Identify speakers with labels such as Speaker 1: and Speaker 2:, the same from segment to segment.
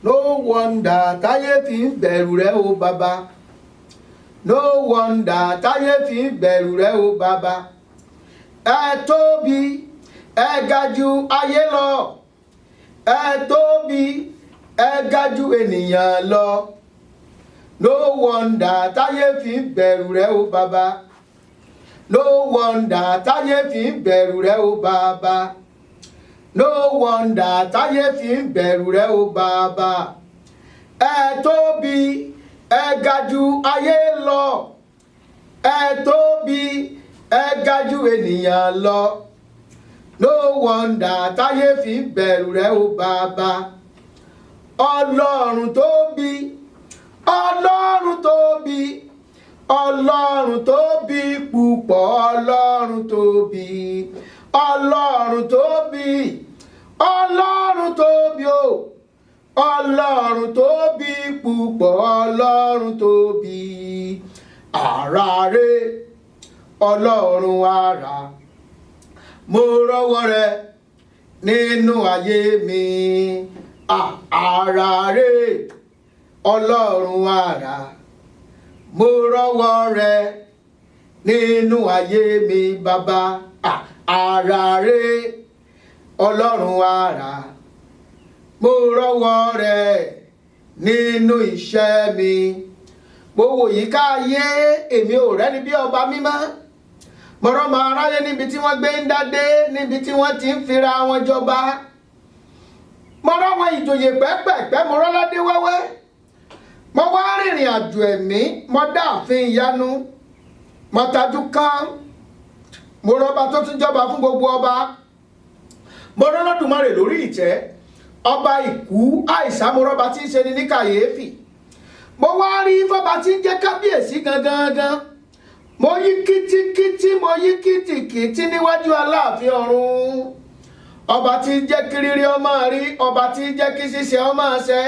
Speaker 1: No wonder táyé fi ń bẹ̀rù rẹ o bàbá. No wonder táyé fi ń bẹ̀rù rẹ o bàbá. Ẹ tóbi, ẹ ga jù ayé lọ. Ẹ tóbi, ẹ ga jù ènìyàn lọ. No wonder táyé fi ń bẹ̀rù rẹ o bàbá. No wonder táyé fi ń bẹ̀rù rẹ o bàbá. No wonder táyé fi ń bẹ̀rù rẹ o bàbá. Ẹ tóbi, ẹ ga jù ayé lọ. Ẹ tóbi, ẹ ga jù ènìyàn lọ. No wonder táyé fi ń bẹ̀rù rẹ o bàbá. Ọlọ́run tóbi, Ọlọ́run tóbi, Ọlọ́run tóbi púpọ̀, Ọlọ́run tóbi, Ọlọ́run tóbi, Ọlọ́run tóbi o, Ọlọ́run tóbi púpọ̀, Ọlọ́run tóbi. Ara rẹ̀, Ọlọ́run ara, mo rọ́wọ́ rẹ nínú ayé mi. Ara rẹ̀, Ọlọ́run ara, mo rọ́wọ́ rẹ nínú ayé mi bàbá. Ara rẹ̀, Ọlọ́run ara, mo rọ́wọ́ rẹ nínú iṣẹ́ mi. Mo wò yíká ayé, èmi ò rẹ́ni bí ọba mímọ́. Mo rọ́mọ aráyé níbi tí wọ́n gbé ń dádé, níbi tí wọ́n ti ń fira wọn jọba. Mo rọ́mọ ìjòyè pẹ́pẹ̀pẹ́, mo rọ́ládé wẹ́wẹ́. Mo wá rìnrìn àjò ẹ̀mí, mo dá ààfin ìyanu, mo tajú kán. Mo rọ́ba tó tún jọba fún gbogbo ọba. Mo rọ́lọ́dùmarè lórí ìtẹ́, ọba ìkú àìsà, mo rọ́ba tí ń ṣe ni ní kàyéfì. Mo wá rí fọ́ba tí ń jẹ́ kábíyèsí gangan. Mo yí kítíkítí, mo yí kìtìkìtì níwájú aláàfin ọ̀run. Ọba tí ń jẹ́ kírírí ọmọ rí, ọba tí ń jẹ́ kí ṣíṣe ọmọ ṣẹ.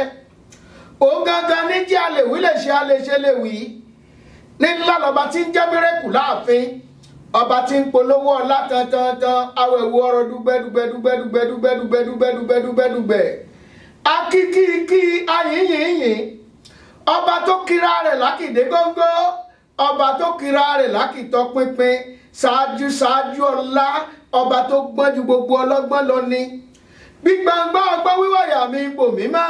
Speaker 1: Òun gangan ní jẹ́ alèwí lè ṣe aléṣe lè wí. Ní ńlá lọba tí ń jẹ́ mírèkù láàfin. Ọba tí ń polówó ọlá tantantan, awẹ̀wò ọ̀rọ̀ dúgbẹ́dúgbẹ́dúgbẹ́dúgbẹ́dúgbẹ́dúgbẹ́dúgbẹ́dúgbẹ́. Akíkíkí ayínyìnyín. Ọba tó kira rẹ̀ lákìdé góńgó. Ọba tó kira rẹ̀ lákìtọ́ pínpín. Ṣáájú ọlá. Ọba tó gbọ́n ju gbogbo ọlọ́gbọ́n lọ ni. Gbígbàngbà ọgbọ́n wíwọ̀yà mi bò mí mọ́.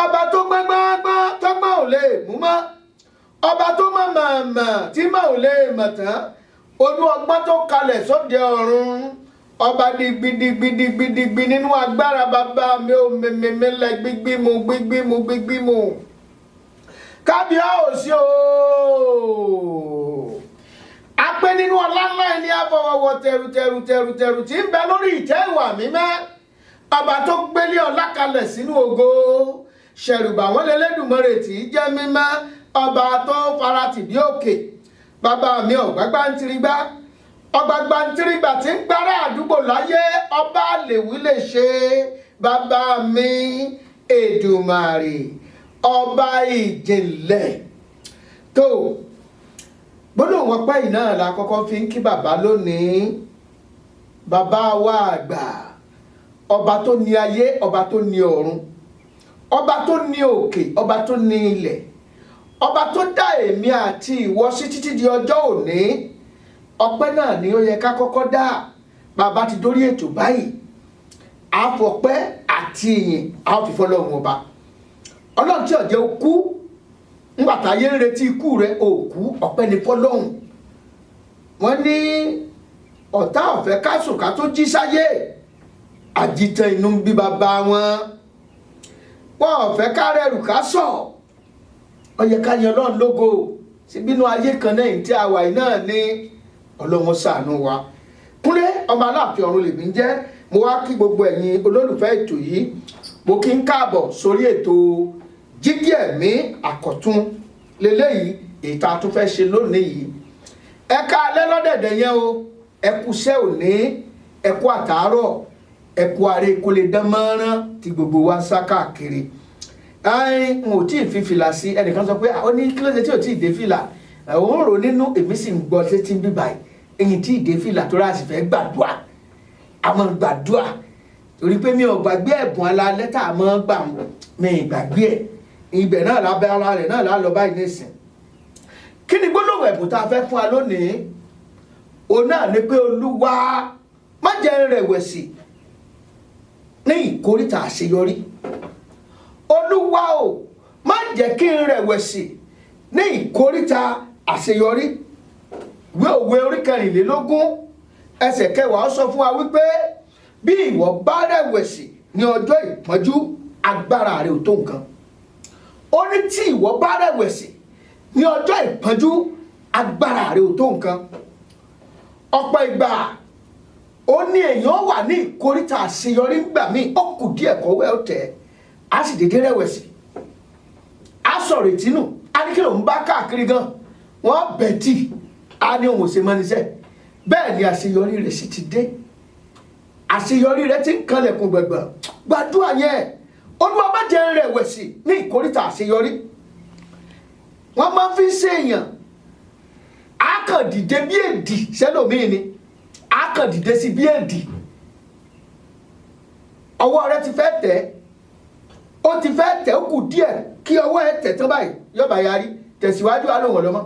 Speaker 1: Ọba tó gbọ́ngbọ́ngbọ́n tọ́gbọ́n ò lè mú mọ́. Ọba tó mọ̀ tí mọ̀ ò lè mọ̀ tán. Olú ọgbọ́n tó kalẹ̀ sóde ọ̀run. Ọba digbidigbidigbidigbi nínú agbára bàbá mi ò mèmèmélẹ̀ gbígbímù. Kábíyèsí o. Apẹ́ nínú ọlá ńlá ẹni àfọwọ́wọ́ tẹrù tí ń bẹ lórí ìtẹ́ ìwà mímọ́. Ọba tó gbélé ọlá kalẹ̀ sínú ògo. Ṣẹ̀rùbà wọn lẹ́lẹ́dùmarè tí í jẹ́ mímọ́. Ọba tó faratì bí òkè. Bàbá mi ọ̀gbágbá ń tirigbá. Ọ̀gbágbá ń tirigbá tí ń gbára àdúgbò láyé. Ọba àlèwí lè ṣe. Bàbá mi Èdùmàrè. Ọba ìjìnlẹ̀. Tó gbọ́dọ̀ wọ́n pẹ́ yìí náà la kọ́kọ́ fi ń kí bàbá lónìí. Bàbá wa àgbà. Ọba tó ní ayé, ọba tó ní ọ̀run. Ọba tó ní òkè, ọba tó ní ilẹ̀. Ọba tó dá èmi àti ìwọ sí títí di ọjọ́ òní. Ọpẹ́ náà ni ó yẹ ká kọ́kọ́ dá. Bàbá ti dórí ètò báyìí. Àfọpẹ́ àti ìyìn a ó fi fọ́lọ́run ọba. Ọlọ́run tí ó jẹ́ ó kú. Nígbàtà ayé ń retí ikú rẹ̀ òkú, ọpẹ́ ni fọ́lọ́run. Wọ́n ní ọ̀tá ọ̀fẹ́ kásùn ká tó jí sáyé. Àjìtàn inú bí bàbá wọn. Wọ́n ọ̀fẹ́ kárẹ̀rù ká sọ̀. Ó yẹ ká yan Ọlọ́run lógo. Síbínú ayé kan náà tí a wà náà ní Ọlọ́run ṣàánú wa. Kúnlé ọmọ Aláàfin ọ̀run lèmi ń jẹ́. Mo wá kí gbogbo ẹ̀yin olólùfẹ́ ètò yìí. Mo kí ń káàbọ̀ sórí ètò jígí ẹ̀mí àkọ́tún leléyìí èyí tá a tún fẹ́ ṣe lónìí yìí. Ẹ káalẹ́ lọ́dẹ̀dẹ̀ yẹn o. Ẹ kú iṣẹ́ òní. Ẹ kú àtàárọ̀. Ẹ kú ààrẹ kó lè dán mọ́rán tí gbogbo wa ń sá káàkiri. N ò tí ì fi fìlà sí ẹnìkan sọ pé ó ní kí ló dé tí ò tí ì dé fìlà. Òun rò nínú èmi sì ń gbọ́ létí ń bíbà yìí. Èyí tí ì dé fìlà tó rà sì fẹ́ gbàdúrà. Àwọn gbàdúrà torí pé mi ò gbàgbé ẹ̀bùn alálẹ́ tá a mọ́ gbà mi ìgbàgbé ẹ̀ ibẹ̀ náà lábẹ́ ara rẹ̀ náà lálọ́ báyìí nísìn. kí ni gbólóhùn ẹ̀bùn tá a fẹ́ fún wa lónìí? òun náà ni pé Olúwa má jẹ́ rẹ̀wẹ̀sì ní ìkóríta àṣeyọrí. Olúwa o má jẹ́ kí n rẹ̀wẹ̀sì ní ìkóríta àṣeyọrí. Ìwé Òwe orí 24 ẹsẹ̀ 10 sọ fún wa wípé bí ìwọ bá rẹ̀wẹ̀sì ní ọjọ́ ìpọ́njú agbára rẹ ò tó nǹkan. Ó ní tí ìwọ bá rẹ̀wẹ̀sì ní ọjọ́ ìpọ́njú agbára rẹ ò tó nǹkan. Ọ̀pọ̀ ìgbà ó ní èèyàn wà ní ìkóríta àṣeyọrí ńgbà míì ó kù díẹ̀ kọ́wé ọ̀tẹ̀ á sì dédé rẹ̀wẹ̀sì á sọ̀rọ̀ ìtínú á ní kí lòun bá káàkiri gan wọ́n bẹ̀ tì á ní òun ò ṣe mọ́ níṣẹ́. Bẹ́ẹ̀ ni àṣeyọrí rẹ̀ sì ti dé, àṣeyọrí rẹ̀ ti ń kanlẹ̀kùn gbẹ̀gbẹ̀. Gbàdúrà yẹn, Olúwa má jẹ́ rẹ̀wẹ̀sì ní ìkóríta àṣeyọrí. Wọ́n máa fi ṣe èèyàn á kàn dìde bí èdì sẹ́lòmíì ni, á kàn dìde sí bí èdì. Ọwọ́ rẹ ti fẹ́ tẹ̀, ó ti fẹ́ tẹ̀, ó kù díẹ̀ kí ọwọ́ ẹ tẹ̀ tán báyìí yọba yarí tẹ̀síwájú á lòun ọ̀lọ́mọ́,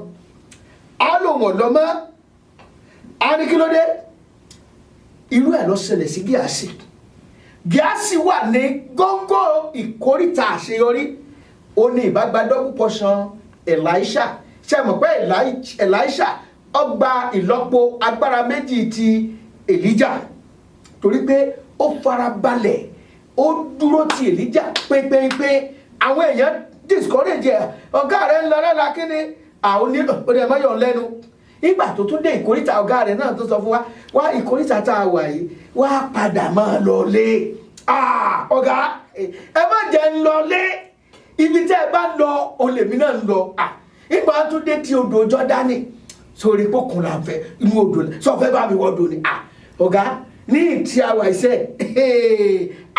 Speaker 1: á lòun ọ̀lọ́mọ́, á ní kí ló dé? Irú ẹ̀ ló ṣẹlẹ̀ sí Gíàsì. Gíàsì wà ní góńgó ìkóríta àṣeyọrí. Ó ní ìbágbá double portion Èlíṣà. Ṣé mọ̀ pé Èlíṣà ó gba ìlọ́po agbára méjì ti Èlíjà torí pé ó farabalẹ̀, ó dúró ti Èlíjà pépépé. Àwọn èèyàn discourage ẹ̀, ọ̀gá rẹ̀ ń lọ lọ́la kí ni àwọn onílò ó dẹ̀ mọ́yọ̀ lẹ́nu. Nígbà tó tún dé ìkóríta ọ̀gá rẹ̀ náà tó sọ fún wa wá ìkóríta tá a wà yìí wá padà máa lọ lé. Ọ̀gá ẹ má jẹ́ ń lọ lé, ibi tẹ́ ẹ bá ń lọ olèmí náà ń lọ. Nígbà tó dé ti odò Jọ́dánì sórí pókun là ń fẹ́ inú odò sọ fẹ́ bá mi wọ́dọ̀ ni. Ọ̀gá ní ìtì àwà iṣẹ́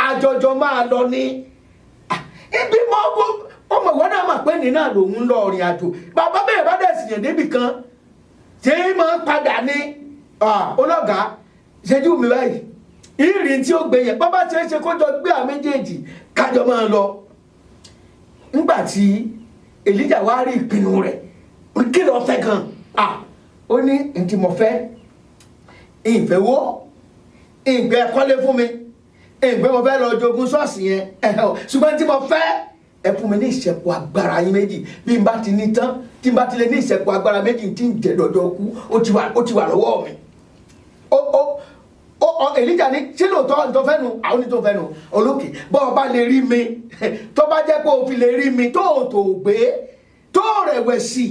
Speaker 1: àjọjọ máa lọ ní. Ibi mọ́ ọmọ ìwọ́n náà mà pé ní náà lòun lọ rìn àjò. Bàbá bẹ́ẹ̀ bá dẹ̀ sì yàn débì kan ṣé máa ń padà ní ọlọ́gá ṣẹ́jú mi báyìí ìrìn tí ó gbé yẹn bàbá tí ó ṣe kó jọ gbé àwọn méjèèjì kájọ máa lọ. Nígbà tí Èlíjà wá rí ìpinnu rẹ̀ kí ló fẹ́ gan? Ó ní ntí mo fẹ́ ìfẹ́ wo ìgbẹ́ kọ́lé fún mi ìgbẹ́ mo fẹ́ lọ jogún ṣọ́ọ̀ṣì yẹn ṣùgbọ́n tí mo fẹ́ ẹ fún mi ní ìṣẹ̀pọ̀ agbára yín méjì. Bí n bá ti ní tán tí n bá ti lè ní ìṣẹ̀pọ̀ agbára méjì tí ń jẹ́ dọ́dọ́ kú ó ti wà lọ́wọ́ mi. Èlíjà ní ṣé lóòótọ́ tó fẹ́ nu àwọn ní tó fẹ́ nu olókè bọ́ ọ bá lè rí mi tó bá jẹ́ pé o fi lè rí mi tó gbé tó rẹ̀wẹ̀sì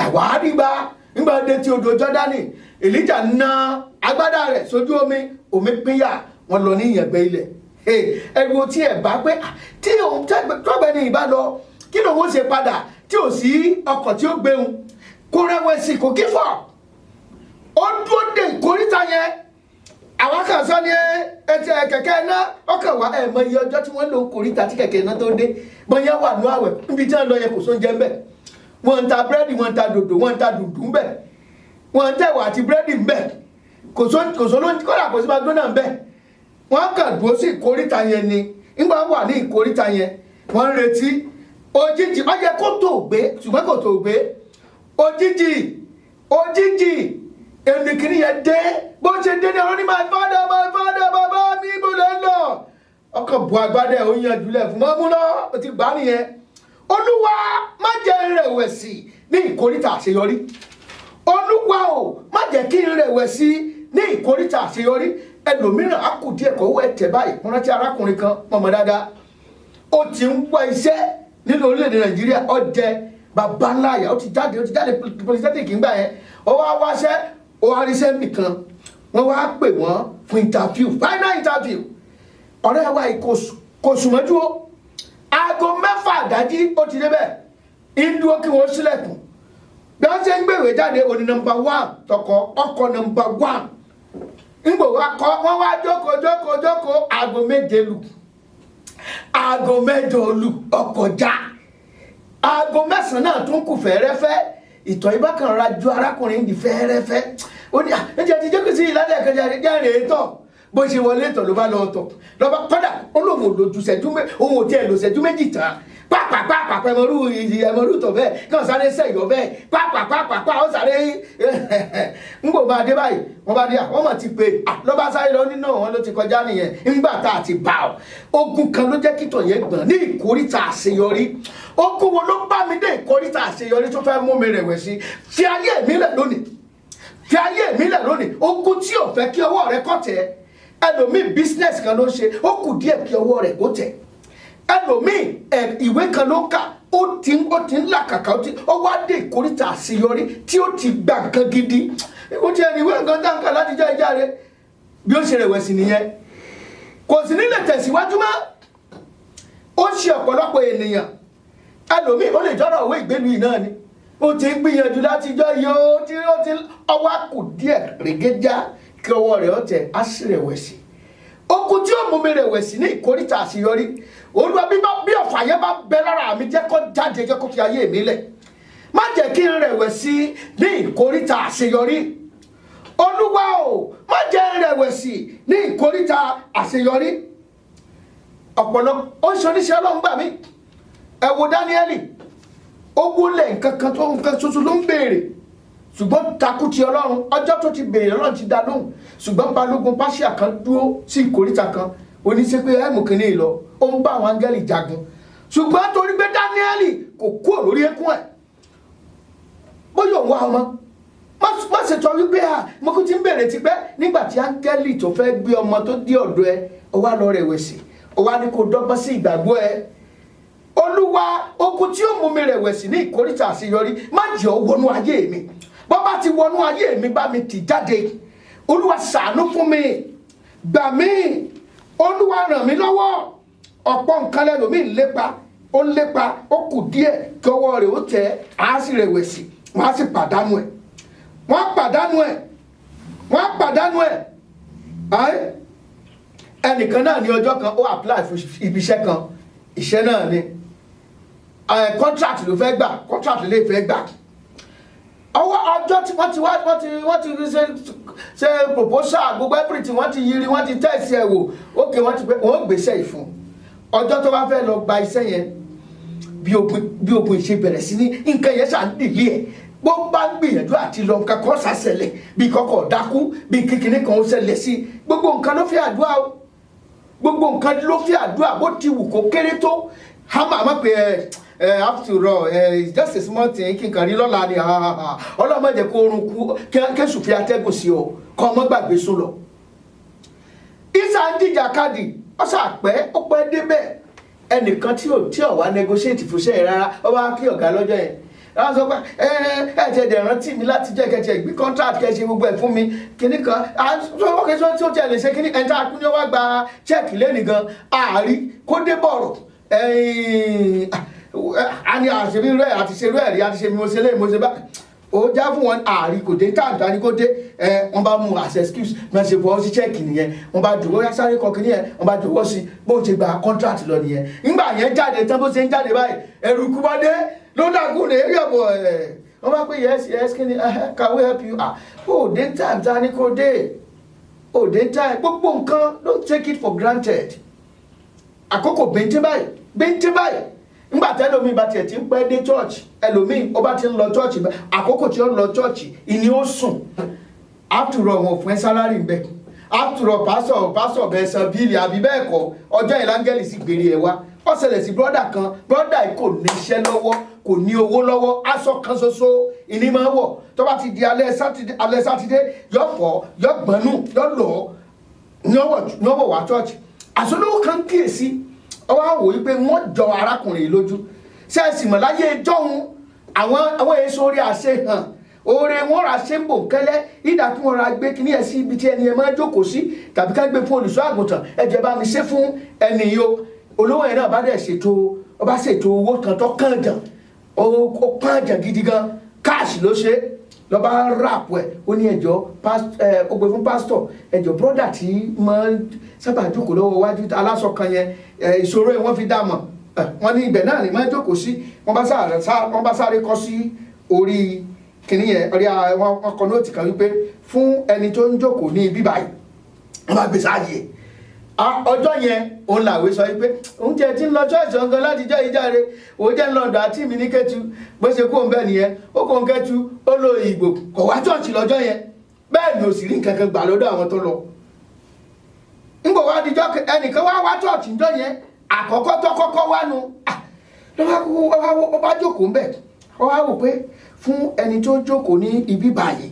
Speaker 1: àwa nígbà dé ti odò Jọ́dánì Èlíjà na agbádá rẹ̀ sójú omi pínyà wọn lọ ní ìyẹ̀gbẹ́ ilẹ̀. Ẹ̀rù tí ẹ̀ bá pé tí òun tọ́gbẹ́ ní ìbá lọ kí ló wọ́n ṣe padà tí ò sí ọkọ̀ tí ó gbéhun kó rẹ̀wẹ̀sì kò kí fọ̀. Ó dúró dé ìkóríta yẹn. Àwọn kan sọ ní ẹtì kẹ̀kẹ́ iná ọkàn wá mọ iye ọjọ́ tí wọ́n lò kóríta tí kẹ̀kẹ́ iná tó dé bọ́yá wà ní àwẹ̀ níbi tí wọ́n lọ yẹ kò sóúnjẹ ń bẹ̀. Wọ́n ń ta búrẹ́dì, wọ́n ń ta dòdò, wọ́n ń ta dùndún ń bẹ̀, wọ́n ń tẹ̀wà àti búrẹ́dì ń bẹ̀, kò sólóúnjẹ kọ́dà kò sí McDonald's ń bẹ̀. Wọ́n kàn dúró sí ìkóríta yẹn ni. Nígbà wà ní ìkóríta yẹn wọ́n ń retí òjijì ó yẹ kó tó gbé ṣùgbọ́n kò tó gbé òjijì ẹnìkìní yẹn dé bó ṣe dé ní ọ̀rọ̀ ní my father bàbá mi bó lè lọ ọkàn bu agbádẹ ó yan jùlẹ̀ fún mọ́mú lọ ó ti gbá nìyẹn. Olúwa má jẹ́ rẹ̀wẹ̀sì ní ìkóríta àṣeyọrí. Olúwa o má jẹ́ kí n rẹ̀wẹ̀sì ní ìkóríta àṣeyọrí. Ẹlòmíràn á kù díẹ̀ kọ́wọ́ ẹ̀tẹ̀ báyìí wọ́n rántí arákùnrin kan mọ̀mọ́ dáadáa ó ti ń wá iṣẹ́ nínú orílẹ̀-èdè Nàìjíríà ó jẹ bàbá ńlá àyà ó ti jáde polytechnic ńgbà yẹn ó wá wáṣẹ́ ó wá ríṣẹ́ nìkan wọ́n wá pè wọ́n fún interview final interview. Ọ̀rẹ́ wa yìí kò sùnmọ́jú ó aago 6 àdájí ó ti débẹ̀ ìdúró kí wọ́n sílẹ̀kùn bí wọ́n ṣe ń gbèwé jáde òní number 1 tọkọ ọkọ̀ number 1 ńgbò wá kọ́ wọ́n wá jókòó aago 7 lù aago 8 lù ọkọ̀ já aago 9 náà tún kù fẹ́rẹ́fẹ́ ìtọ̀ ibà kan ra ju arákùnrin di fẹ́rẹ́fẹ́ ó ní ẹ̀jẹ̀ ti jẹ́ kí sí ìlànà ìkẹjà rẹ̀ jẹ́ rèé tọ̀ bó ṣe wọlé tọ̀ ló bá lọ tọ̀ lọ́ba kọ́dà ó lóun ò lójú ṣẹ́jú òun ò tiẹ̀ lò ṣẹ́jú méjì tán pàpàpàpà ẹmọrú tọ̀ bẹ́ẹ̀ kàn sáré sẹ́yọ̀ bẹ́ẹ̀ pàpàpàpà ó sáré ń gbò máa dé báyìí wọ́n bá dé wọ́n mọ̀ ti pé lọ́ba sáré lọ nínú wọn ló ti kọjá nìyẹn ńgbà tá a ti bá ọ ogun kan ló jẹ́ kí tọ̀ yẹn gbọ̀n ní ìkórìtà àṣeyọrí ogun wo ló bá mi dé ìkórìtà àṣeyọrí tó fẹ́ mú mi rẹ̀wẹ̀sì fi ayé mi lẹ̀ lónìí fi ayé mi lẹ̀ lónìí ogun tí ò fẹ́ kí ọwọ́ rẹ kọ́ tẹ̀ ẹlòmíì business kan ló ṣe ó kù díẹ̀ kí ọwọ́ rẹ kó tẹ̀ ẹlòmíì ìwé kan ló kà ó ti ń làkàkà ó wá dé ìkórìtà àṣeyọrí tí ó ti gbà nǹkan gidi ó ti ẹni ìwé nǹkan dáńkà láti já ìjà rẹ bí ó ṣe rẹ̀wẹ̀sì nìyẹn kò sí nílẹ̀ tẹ̀síwájú mọ́ ó ṣe ọ̀pọ̀lọpọ̀ ènìyàn ẹlòmíì ó lè jọ́rọ̀ òwe ìgbélu yìí náà ni ó ti ń gbìyànjú láti jọ iye ó ti ọwọ́ kù díẹ̀ rẹ̀gẹ́já kí ọwọ́ rẹ̀ ọ̀tẹ̀ á sì rẹ̀wẹ̀sì okun tí ó mú mi rẹ̀wẹ̀sì ní ìkórìtà àṣeyọrí Olúwa bí ọ̀fà yẹn bá bẹ lára mi jẹ́ kó jáde jẹ́ kó fi ayé mi lẹ̀ má jẹ́ kí n rẹ̀wẹ̀sì ní ìkórìtà àṣeyọrí Olúwa o má jẹ́ n rẹ̀wẹ̀sì ní ìkórìtà àṣeyọrí ọ̀pọ̀lọpọ̀ ó ń ṣoníṣẹ́ Ọlọ́run gbà mí ẹ wo Dáníẹ́lì ó wúlẹ̀ nǹkan tuntun ló ń béèrè ṣùgbọ́n takú ti Ọlọ́run ọjọ́ tó ti béèrè Ọlọ́run ti dá lóhùn ṣùgbọ́n balógun Páṣíà kan dúró sí ìkórìtà kan oníṣẹ́ pé ẹ̀mù kìíní lọ ó ń bá àwọn áńgẹ́lì jagun ṣùgbọ́n torí pé Dáníẹ́lì kò kúrò lórí ẹkún ẹ̀ bóyá òun wá ọmọ má ṣe tọ́ wípé mo kú ti ń bèrè tipẹ́ nígbà tí áńgẹ́lì tó fẹ́ gbé ọmọ tó dé ọ̀dọ̀ ẹ ó wá lọ rẹ̀wẹ̀sì ó wá ní kó dọ́gbọ́n sí ìgbàgbọ́ ẹ Olúwa ogun tí ó mú mi rẹ̀wẹ̀sì ní ìkórìtà àṣeyọrí má jẹ́ ó wọnú ayé mi bó bá ti wọnú ayé mi bá mi tì jáde Olúwa ṣàánú fún mi gbà mí Olúwa ràn mí lọ́wọ́ ọ̀pọ̀ nǹkan lẹ́lòmíì lépa ó lépa ó kù díẹ̀ kí ọwọ́ rẹ̀ ó tẹ̀ á sì rẹ̀wẹ̀sì wọ́n á sì pàdánù ẹ̀ wọ́n á pàdánù ẹ̀ ẹnìkan náà ní ọjọ́ kan ó apply fún ibi iṣẹ́ kan iṣẹ́ náà ni contract ló fẹ́ gbà contract lè fẹ́ gbà ọwọ́ ọjọ́ tí wọ́n ti ṣe proposal gbogbo everything wọ́n ti yiri wọ́n ti tẹ̀sí ẹ̀ wò ókè wọ́n gbèsè ìfún ọjọ́ tó bá fẹ́ lọ gba iṣẹ́ yẹn bí ogun ìṣe bẹ̀rẹ̀ sí ní nǹkan yẹn ṣàn dìlé ẹ̀ bó bá ń gbìyànjú àti lọ nǹkan kan ṣàṣẹlẹ̀ bí kọ́kọ́ dákú bí kékeré kan ó ṣẹlẹ̀ sí gbogbo nǹkan ló fi àdúrà o gbogbo nǹkan ló fi àdúrà bó ti wù kó kéré tó hama má pé after all it's just a small thing kí n kàn rí lọ́la ni ọlọ́mọ jẹ́ kó orun kú kéṣù fi atẹ́gùn sí ọ kọ́ ọmọ gbàgbé sùn lọ. isa ń dìjà kadì ọ̀sà ó pẹ́ débẹ̀ ẹnìkan tí ò wá negotiate fúnṣẹ́ yẹn rárá ó wá kí ọ̀gá lọ́jọ́ yẹn wọ́n sọ pé ẹ̀jẹ̀ dẹ̀ rántí mi láti jẹ́ kẹ̀kẹ́ gbé contract kẹ̀ṣẹ̀ gbogbo ẹ̀ fún mi kíní kan ọkẹ́ tí ó tẹ̀ lè ṣe kíní ẹ̀ńtà akúnyẹ́ wá gba check lẹ́nìí gan àárí kó dé bọ̀rọ̀ àní àṣebí rẹ̀ àti ṣe rẹ̀ rí àti ṣe mi mo ṣe lé mo ṣe bá ó já fún wọn àárí kò dé táàtà ní kó dé wọ́n bá mú as excuse wọ́n ṣe fọwọ́ sí check nìyẹn wọ́n bá jọ̀wọ́ sáré kọ kíní yẹn wọ́n bá jọ̀wọ́ sí bó ṣe gba contract lọ nìyẹn nígbà yẹn jáde tán bó ṣe ń jáde báyìí ẹ̀rù kú bá dé ló dàgùn ní eré ọ̀bọ̀ wọ́n bá pé yes kí ni can we help you dé time ta ni kò dé dé time gbogbo nǹkan don't take it for granted àkókò bẹ́ńtẹ́ báyìí nígbà tí ẹlòmíì bá tiẹ̀ ti ń pẹ́ dé church ẹlòmíì ó bá ti ń lọ church àkókò tí ó ń lọ church ìní ó sùn after all wọn ò fún ẹ sálárì ń bẹ after all pásọ̀ bẹ́ẹ̀ san bíìlì àbí bẹ́ẹ̀ kọ́ ọjọ́ ìlángẹ́lì sì gbèrè ẹ̀ wá ó ṣẹlẹ̀ sí brọ́dà kan brọ́dà yìí kò ní iṣẹ́ lọ́wọ́ kò ní owó lọ́wọ́ aṣọ kan ṣoṣo ìní máa ń wọ̀ tó bá ti di alẹ́ sátidé yọ fọ́ yọ gbọ́nú yọ lọ́ ní ọwọ́ wá church àṣọlówó kan kíyèsí ọwọ́ àwò yìí pé wọ́n jọ arákùnrin yìí lójú ṣẹ́ẹ̀sì mọ̀ láyé jọ́hun àwọn èso orí àṣehàn oore wọn ra ṣe ń bò kẹ́lẹ́ ìdá kí wọ́n ra gbé kíní ẹ̀ sí ibi tí ẹni ẹ máa jókòó sí tàbí ká gbé fún olùṣọ́ àgùntàn ẹ jẹ́ bá mi ṣe fún ẹni yìí o olówó yẹn náà bá dẹ̀ ṣètò owó kan tó kàn jàn ó kàn jàn gidi gan káàṣì ló ṣe lọ́ba ráàpù ẹ̀ ó ní ẹjọ́ ó gbé fún pásítọ̀ ẹjọ́ brọ́dà tí máa ń sábà jókòó lọ́wọ́ wájú aláṣọ kan yẹn ìṣòro yẹn wọ́n fi dá mọ̀ wọ́n ní ibẹ̀ náà ni máa ń jókòó sí wọ́n bá sáré kọ́ sí orí kìnìún yẹn wọn kọ nóòtì kan wípé fún ẹni tó ń jókòó ní ibi báyìí wọ́n bá gbé sáàyè ọjọ́ yẹn òun làwé sọ pé òun jẹ́ tí ń lọ ṣọ́ọ̀ṣì ọ̀gán láti jẹ́ ìjáre òun jẹ́ ń lọ ọ̀dọ̀ àti mi ní Kétu bó ṣe kó ń bẹ́ẹ̀ nìyẹn ó kó ń Kétu ó lo Ìgbò kò wá ṣọ́ọ̀ṣì lọ́jọ́ yẹn bẹ́ẹ̀ ni ò sì rí nǹkan kan gbà lọ́dọ̀ àwọn tó lọ. nígbà wá dijọ́ ẹnìkan wá ṣọ́ọ̀ṣì ńjọ́ yẹn àkọ́kọ́ tó kọ́kọ́ wá nu ló bá jókòó ń bẹ̀ ó wá wò pé fún ẹni tó jókòó ní ibi báyìí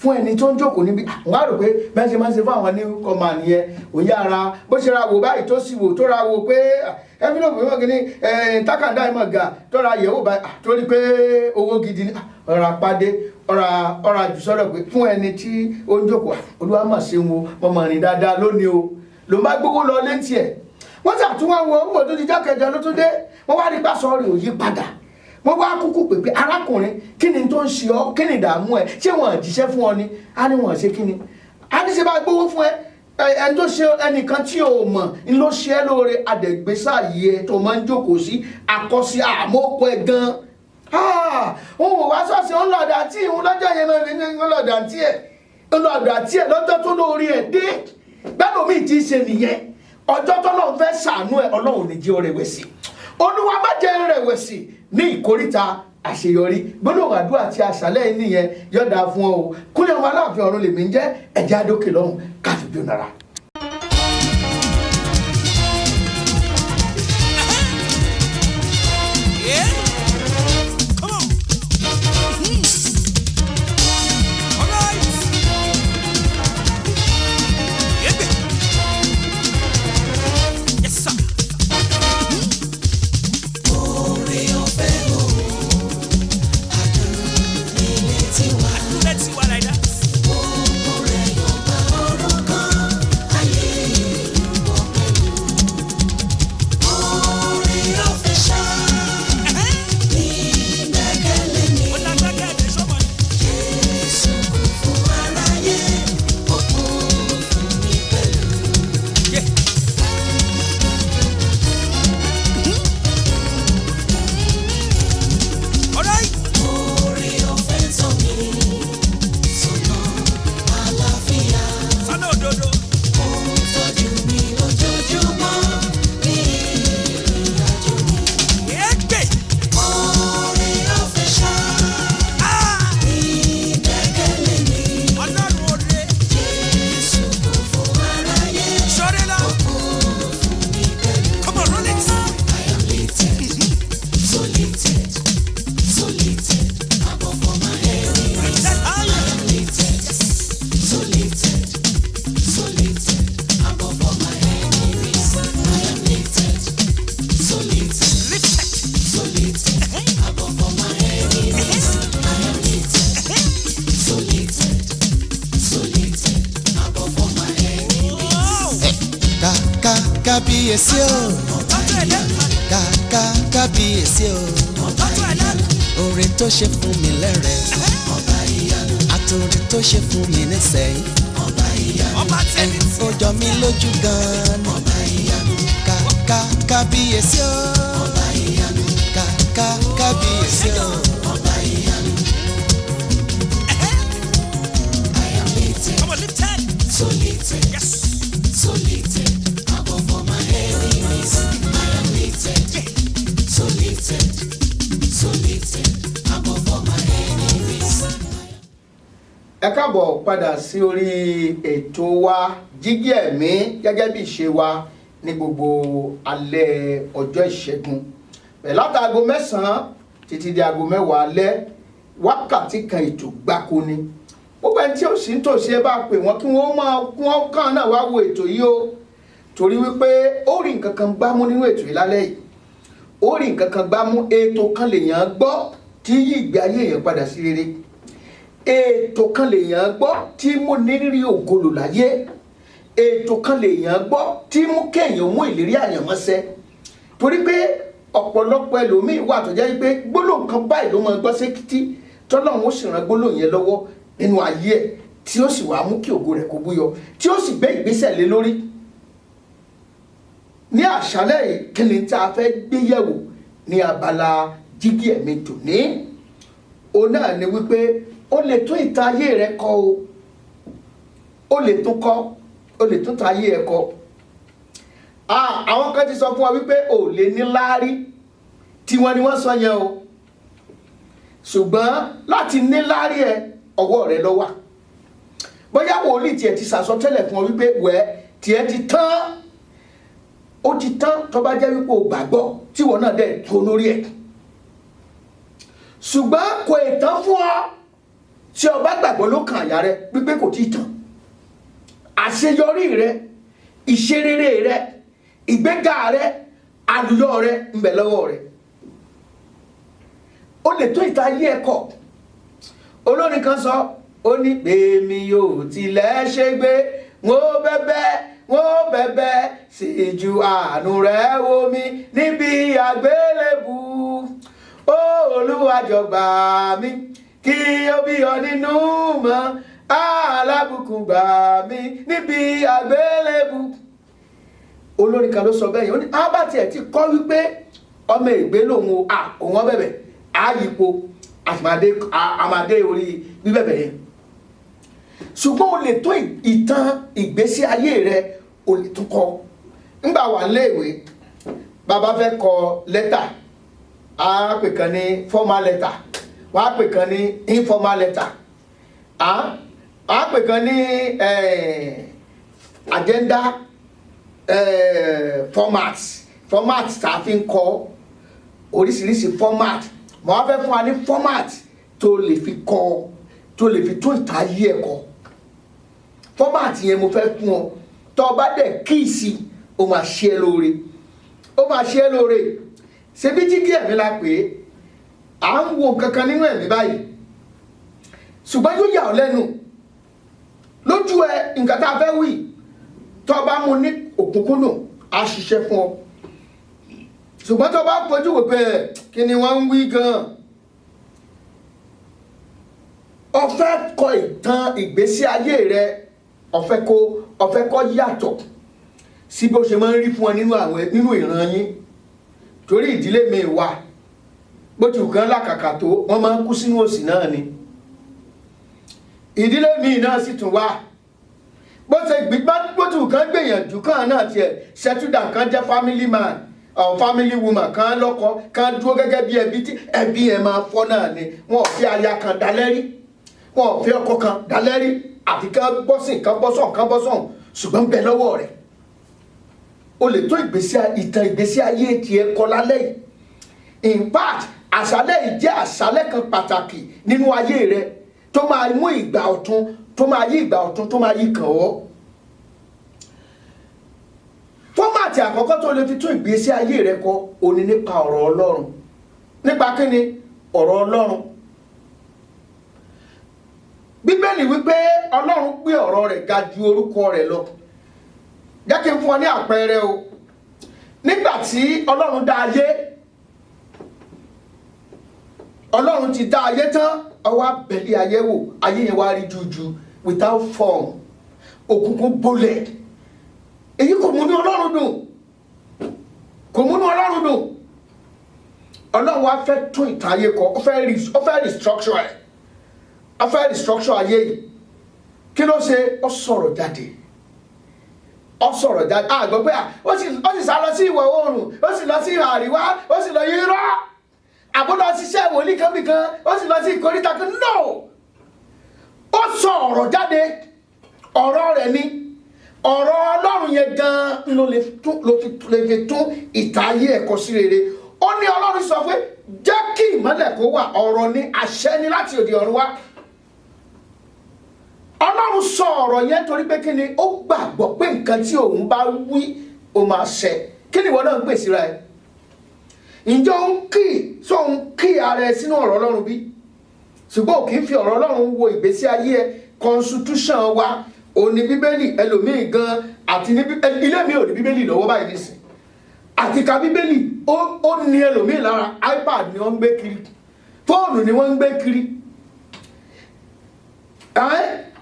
Speaker 1: fún ẹni tó ń jókòó níbi àwọn àrò pé bẹ́ẹ̀ ṣe máa ń ṣe fún àwọn ní kọ́mà nìyẹn òye ara bó ṣe ra wò báyìí tó sì wò tó ra wò pé ẹbílòpù mímọ́ kìíní tákàndá ìmọ̀ ga tó ra yẹ̀wò báyìí tó rí pé owó gidi ní ọ̀rọ̀ àpàdé ọ̀rọ̀ àjùsọ̀rọ̀ pé fún ẹni tí ó ń jókòó olúwa mà ṣe wo mọ̀mọ́ rìn dáadáa lónìí o ló má gbówó lọ létí ẹ̀ wọ́n ṣàtúnwá wo owó tó ti jákèjọ ló tún dé wọ́n wá rí pásọ̀ rẹ̀ ò yí padà wọ́n wá kúkú pé arákùnrin kí ni tó ń ṣe ọ́ kí ni ìdààmú ẹ ṣé wọ́n jíṣẹ́ fún ọ ni á ní wọ́n ṣe kí ni á ní ṣe bá gbówó fún ẹ ẹni tó ṣe ẹnìkan tí o mọ̀ ń ló ṣe ẹ́ lóore àdẹ̀gbésà yìí ẹ tó máa ń jókòó sí àkọsí àmọ́kọ ẹ gan òun ò wá sọ́ọ̀sì ń lọ̀dà tí ìhun lọ́jọ́ yẹn ń lọ̀dà tí ẹ̀ lọ́jọ́ tó lórí ẹ̀ dé bẹ́ẹ̀ lómi ti ṣe nìyẹn ọjọ́ tó lọ́n fẹ́ ṣàánú ẹ̀ Ọlọ́run ní jẹ́ rẹ̀wẹ̀sì Olúwa má jẹ́ rẹ̀wẹ̀sì ní ìkóríta àṣeyọrí gbólóhùn àdúrà tí àṣálẹ́ nìyẹn yọ̀dà fún ọ Kúnlé ọmọ Aláàfin ọ̀run lèmi ń jẹ́ ẹ̀jẹ̀ àdókè lọ́hùn káfí bí ó nara.
Speaker 2: Kábíyèsí o, kábíyèsí o, oore tó ṣe fún mi lẹ́rẹ̀, àtòrí tó ṣe fún mi nísẹ̀yìn, ẹni tó jọ mí lójú gan-an, kábíyèsí o, kábíyèsí o. I am lifted, come on, lifted, so lifted, yes, so lifted.
Speaker 1: Ẹ káàbọ̀ padà sí orí ètò wa Jígí Ẹ̀mí gẹ́gẹ́ bí ìṣe wa ní gbogbo alẹ́ ọjọ́ ìṣẹ́gun láti aago 9 títí di aago 10 alẹ́ wákàtí kan ètò gbáko ni gbogbo ẹni tí ó sì ń tòsí ẹ bá pè wọ́n kí wọ́n kàn náà wá wo ètò yìí o torí wípé ó rí nǹkan kan gbámú nínú ètò yìí lálẹ́ yìí ó rí nǹkan kan gbámú ètò kan lèèyàn gbọ́ tí yí ìgbé ayé èèyàn padà sí rere ètò kan lèèyàn gbọ́ tí mú nírírí ògolo láyé ètò kan lèèyàn gbọ́ tí mú kéèyàn mú ìlérí àyànmọ́ṣẹ torí pé ọ̀pọ̀lọpọ̀ ẹlòmíì wà tó jẹ́ pé gbólóhùn kan báyìí ló máa gbọ́ sékítí tọ́lọ́run ó sì rán gbólóhùn yẹn lọ́wọ́ nínú ayé ẹ̀ tí ó sì wá mú kí ògo rẹ̀ kó búyọ tí ó sì gbé ìgbésẹ̀ lé lórí ní àṣálẹ́ yìí kí ni tí a fẹ́ gbé yẹ̀wò ní abala Jígí Ẹ̀mí tòní òun náà ni wípé ó lè tún ìtàn ayé rẹ kọ o ó lè tún kọ o lè tún tayé ẹ kọ. Àwọn kan ti sọ fún wa wípé o lè ní láárí, tí wọ́n ni wọ́n sọ yẹn o, ṣùgbọ́n láti ní láárí ẹ ọwọ́ rẹ ló wà. Bóyá wòlíì tiẹ̀ ti sàsọtẹ́lẹ̀ fún ọ wípé wẹ́ tiẹ̀ ti tán, ó ti tán tó bá jẹ́ wípé o gbàgbọ́ tí wọ́n náà dẹ̀ tó lórí ẹ̀. Ṣùgbọ́n kò ì tán fún ọ tí o bá gbàgbọ́ ló kàn àyà rẹ wípé kò tí ì tán. Àṣeyọrí rẹ, ìṣerere rẹ, ìgbéga rẹ, àlùyọ rẹ ń bẹ lọ́wọ́ rẹ. O lè tó ìtayé ẹ̀kọ́. Olórin kan sọ, ó ní èmi yóò tilẹ̀ ṣègbé, wọ́n bẹ̀bẹ̀ sí ju àánú rẹ̀ wò mí níbi àgbélébù. Ó Olúwa jọ̀ọ́ gbà mí kí ó bí ọ nínú mọ́, alábùkún gbà mí níbi àgbélébù. Olórin kan ló sọ bẹ́ẹ̀ yẹn, ó ní ábàtì ẹ̀ ti kọ́ wípé ọmọ ìgbé lòun òun ọbẹ̀bẹ̀ àyípo àmàdé orí bíbẹ̀bẹ̀ yẹn. Ṣùgbọ́n o lè tó ìtàn ìgbésí ayé rẹ, o lè tún kọ. Nígbà wà léèwé, bàbá fẹ́ kọ lẹ́tà, a pè kan ní formal letter, wọ́n á pè kan ní informal letter, a pè kan ní agenda format tá a fi ń kọ oríṣiríṣi format. Mo wá fẹ́ fún wa ní format tó lè fi kọ, tó lè fi tún ìtayé ẹ kọ. Format yẹn mo fẹ́ fún ọ, tó bá dẹ̀ kíìsì ó máa ṣe é lóore, ó máa ṣe é lóore. Ṣebí jígí ẹ̀mí la pè é, à ń wo kankan nínú ẹ̀mí báyìí, ṣùgbọ́n yóò yà ọ́ lẹ́nu lójú ẹ. Nǹkan tá a fẹ́ wí, tó bá mú ní òkúnkúndùn á ṣiṣẹ́ fún ọ. Ṣùgbọ́n tó bá fojú wò pé kí ni wọ́n ń wí gan-an, ó fẹ́ kọ ìtàn ìgbésí ayé rẹ, ó fẹ́ kọ yàtọ̀ sí bó ṣe máa ń rí fún ọ nínú ìran yín. Torí ìdílé mi wà, bó ti kàn lákàkà tó wọ́n máa ń kú sínú òṣì náà ni. Ìdílé mi náà sì tún wà, bó ti kàn gbìyànjú kan náà tiẹ̀ settle down, kan jẹ́ family man or family woman, kan lọ́kọ, kan dúró gẹ́gẹ́ bí ẹbí tí ẹbí ẹ máa fọ́ náà ni. Wọn ò fi aya kan dalẹ́rí, wọn ò fi ọkọ kan dalẹ́rí, àfi kan bọ́sìn kan bọ́sọ̀n, ṣùgbọ́n bẹ lọ́wọ́ rẹ̀. O lè tó ìtàn ìgbésí ayé tiẹ̀ kọ lálẹ́ yìí. In fact, àṣálẹ́ yìí jẹ́ àṣálẹ́ kan pàtàkì nínú ayé rẹ tó máa mú ìgbà ọ̀tun, tó máa yí ìgbà ọ̀tun, tó máa yí kàn ọ́. Fọ́màtì àkọ́kọ́ tó lè fi tún ìgbésí ayé rẹ kọ, ó ní nípa ọ̀rọ̀ Ọlọ́run. Nípa kí ni ọ̀rọ̀ Ọlọ́run? Bíbélì wípé Ọlọ́run gbé ọ̀rọ̀ rẹ̀ ga ju orúkọ rẹ̀ lọ. Jẹ́ kí n fún ọ ní àpẹẹrẹ o. Nígbà tí Ọlọ́run dá ayé, Ọlọ́run ti dá ayé tán, ó wá bẹ̀lẹ̀ ayé wò, ayé yẹn wá rí jújú without form, òkùnkùn bolẹ̀. Èyí kò múnú Ọlọ́run dùn, kò múnú Ọlọ́run dùn. Ọlọ́run wá fẹ́ tún ìtàn ayé kọ, ó fẹ́ restructure ẹ̀, ó fẹ́ restructure ayé yìí. Kí ló ṣe? Ó sọ̀rọ̀ jáde. Àgbọ̀ pé ó sì sá lọ sí ìwọ̀ oòrùn, ó sì lọ sí àríwá, ó sì lọ irọ́, àbúlọ ṣiṣẹ́ wòlíì kan bìkan, ó sì lọ sí ìkóríta kan. No, ó sọ ọ̀rọ̀ jáde, ọ̀rọ̀ rẹ̀ ni. Ọ̀rọ̀ Ọlọ́run yẹn gan-an ló lè fi tún ìtayé ẹ̀kọ́ sí rere. Ó ní Ọlọ́run sọ pé jẹ́ kí ìmọ́lẹ̀ kó wà, ọ̀rọ̀ ni, àṣẹ ni láti òde ọ̀run wá. Ọlọ́run sọ ọ̀rọ̀ yẹn torí pé kí ni? Ó gbàgbọ́ pé nǹkan tí òun bá wí ó máa ṣẹ. Kí ni ìwọ náà ń pè síra ẹ? Ǹjẹ́ òun kí ara ẹ sínú ọ̀rọ̀ Ọlọ́run bí? Ṣùgbọ́n ò kì í fi ọ̀rọ̀ Ọlọ́run wo ìgbésí ayé ẹ. Constitution wa ò ní Bíbélì, ẹlòmíì gan àti ní ilé mi ò ní Bíbélì lọ́wọ́ báyìí nísìn. Àti ka Bíbélì ó ní ẹlòmíì lára. iPad ni wọ́n ń gbé kiri, fóònù ni wọ́n ń gbé kiri.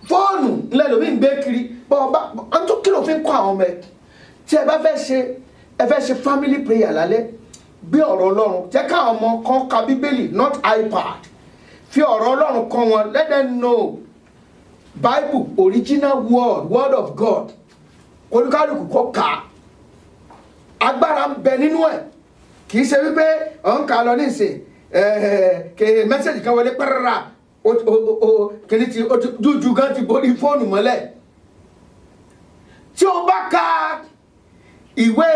Speaker 1: Fóònù ńlẹ̀ lómi ń gbé kiri. Ọ̀n tó kí ló fi ń kọ́ àwọn ọmọ ẹ̀? Tí ẹ bá fẹ́ ṣe family prayer lálẹ́, gbé ọ̀rọ̀ Ọlọ́run, jẹ́ káwọn ọmọ kan ka Bíbélì, not iPad. Fi ọ̀rọ̀ Ọlọ́run kọ́ wọn, let them know Bible, original word of God. olúkálùkù kọ́ kà á agbára ń bẹ nínú ẹ̀ kì í ṣe wípé ọ̀n kà lọ nísìn mẹ́sẹ̀jì kan wọlé pẹ́rẹ́rà kìíní ti jújú gan ti borí fóònù mọ́lẹ̀. Tí o bá ka ìwé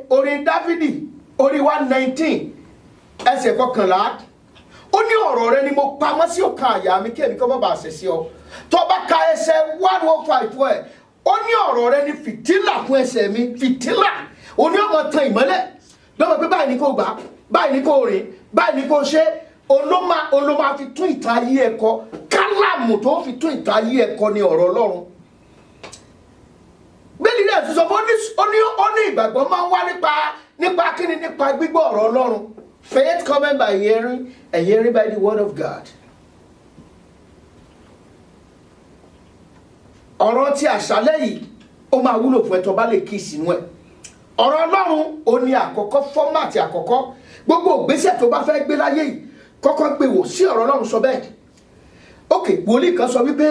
Speaker 1: orin Dáfídì orí 119 ẹsẹ̀ 11 ó ní ọ̀rọ̀ rẹ ni mo pamọ́ sí ọkàn àyà mi kí èmi kọ́ má bàa ṣẹ̀ sí ọ. Tó bá ka ẹsẹ̀ 105 fún ẹ ó ní ọ̀rọ̀ rẹ ni fìtílà fún ẹsẹ̀ mi, fìtílà ó ní ọmọ tan ìmọ́lẹ̀ lọ́wọ́ pé báyìí ni kò gbà, báyìí ni kò rìn, báyìí ni kò ṣe. Olóma fi tún ìta ayé ẹ kọ, kálàmù tó fi tún ìta ayé ẹ kọ ni ọ̀rọ̀ Ọlọ́run. Bẹ́ẹ̀ni rẹ̀ ti sọ fún ó ní ìgbàgbọ́ máa ń wá nípa kíni, nípa gbígbọ́ ọ̀rọ̀ Ọlọ́run. Faith coming by hearing and hearing by the word of God. Ọ̀rọ̀ tí àṣálẹ́ yìí ó máa wúlò fún ẹ tó bá lè kí sínú ẹ̀. Ọ̀rọ̀ Ọlọ́run ó ní àkọ́kọ́, fọ́mátì àkọ́kọ́. Gbogbo ìgbésẹ̀ tó bá fẹ́ gbé láyé yìí kọ́kọ́ gbé wò sí ọ̀rọ̀ Ọlọ́run sọ bẹ́ẹ̀. Ok, wòlíì kan sọ wípé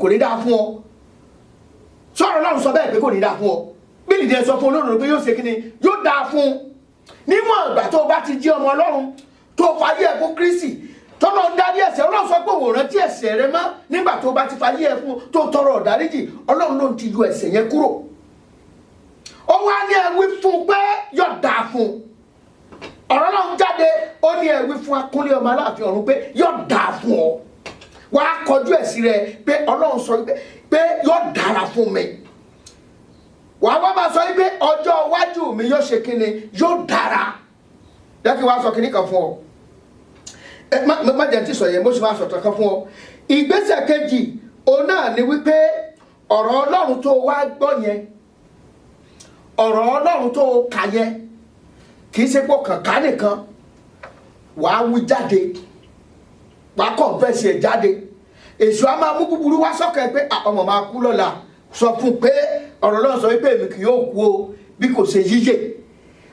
Speaker 1: kò ní dáa fún ọ. Sọ̀rọ̀ Ọlọ́run sọ bẹ́ẹ̀ pé kò ní dáa fún ọ. Bíbélì dẹ̀ sọ fún olódodo pé yóò ṣe kíni, yóò dáa fún un. Níwọ̀n ìgbà tó bá ti jẹ́ ọmọ Ọlọ́run tó fayé ẹ̀ fún Kristi tọ́lọ́ ń darí ẹ̀ṣẹ̀, Ọlọ́run sọ pé òun rántí ẹ̀ṣẹ̀ rẹ mọ́ nígbà tó bá ti fayé ẹ̀ fún tó tọrọ ìdáríjì, Ọlọ́run ló ń ti yọ ẹ̀ṣẹ̀ yẹn kúrò. Ó wá ní ẹ wí fún pé yóò dáa fún un. Ọ̀rọ̀ Ọlọ́run jáde ó ní ẹ wí fún Akúnlé ọmọ Aláàfin ọ̀run pé yóò dáa fún ọ. Wàá kọjú ẹ̀ sí rẹ pé Ọlọ́run sọ pé yóò dára fún mi. Wàá wá máa sọ pé ọjọ́ iwájú mi yóò ṣe kíni, yóò dára. Jẹ́ kí wàá sọ kíní kan fún ọ. Má jẹ́ ti sọ yẹn, mo sì máa sọ̀tọ̀ kan fún ọ. Ìgbésẹ̀ kejì òun náà ni wípé ọ̀rọ̀ Ọlọ́run tó wá gbọ́ yẹn, ọ̀rọ̀ Ọlọ́run tó kà yẹn kì í ṣe pọ̀ kànká nìkan, wàá wí jáde, wàá kọ̀ǹfẹ́sì ẹ̀ jáde. Èṣù á máa mú búburú wá sọ́kàn pé ọmọ máa kú lọ́la, sọ fún pé ọ̀rọ̀ Ọlọ́run sọ wípé èmi kì yóò kú o bí kò ṣe yíyè.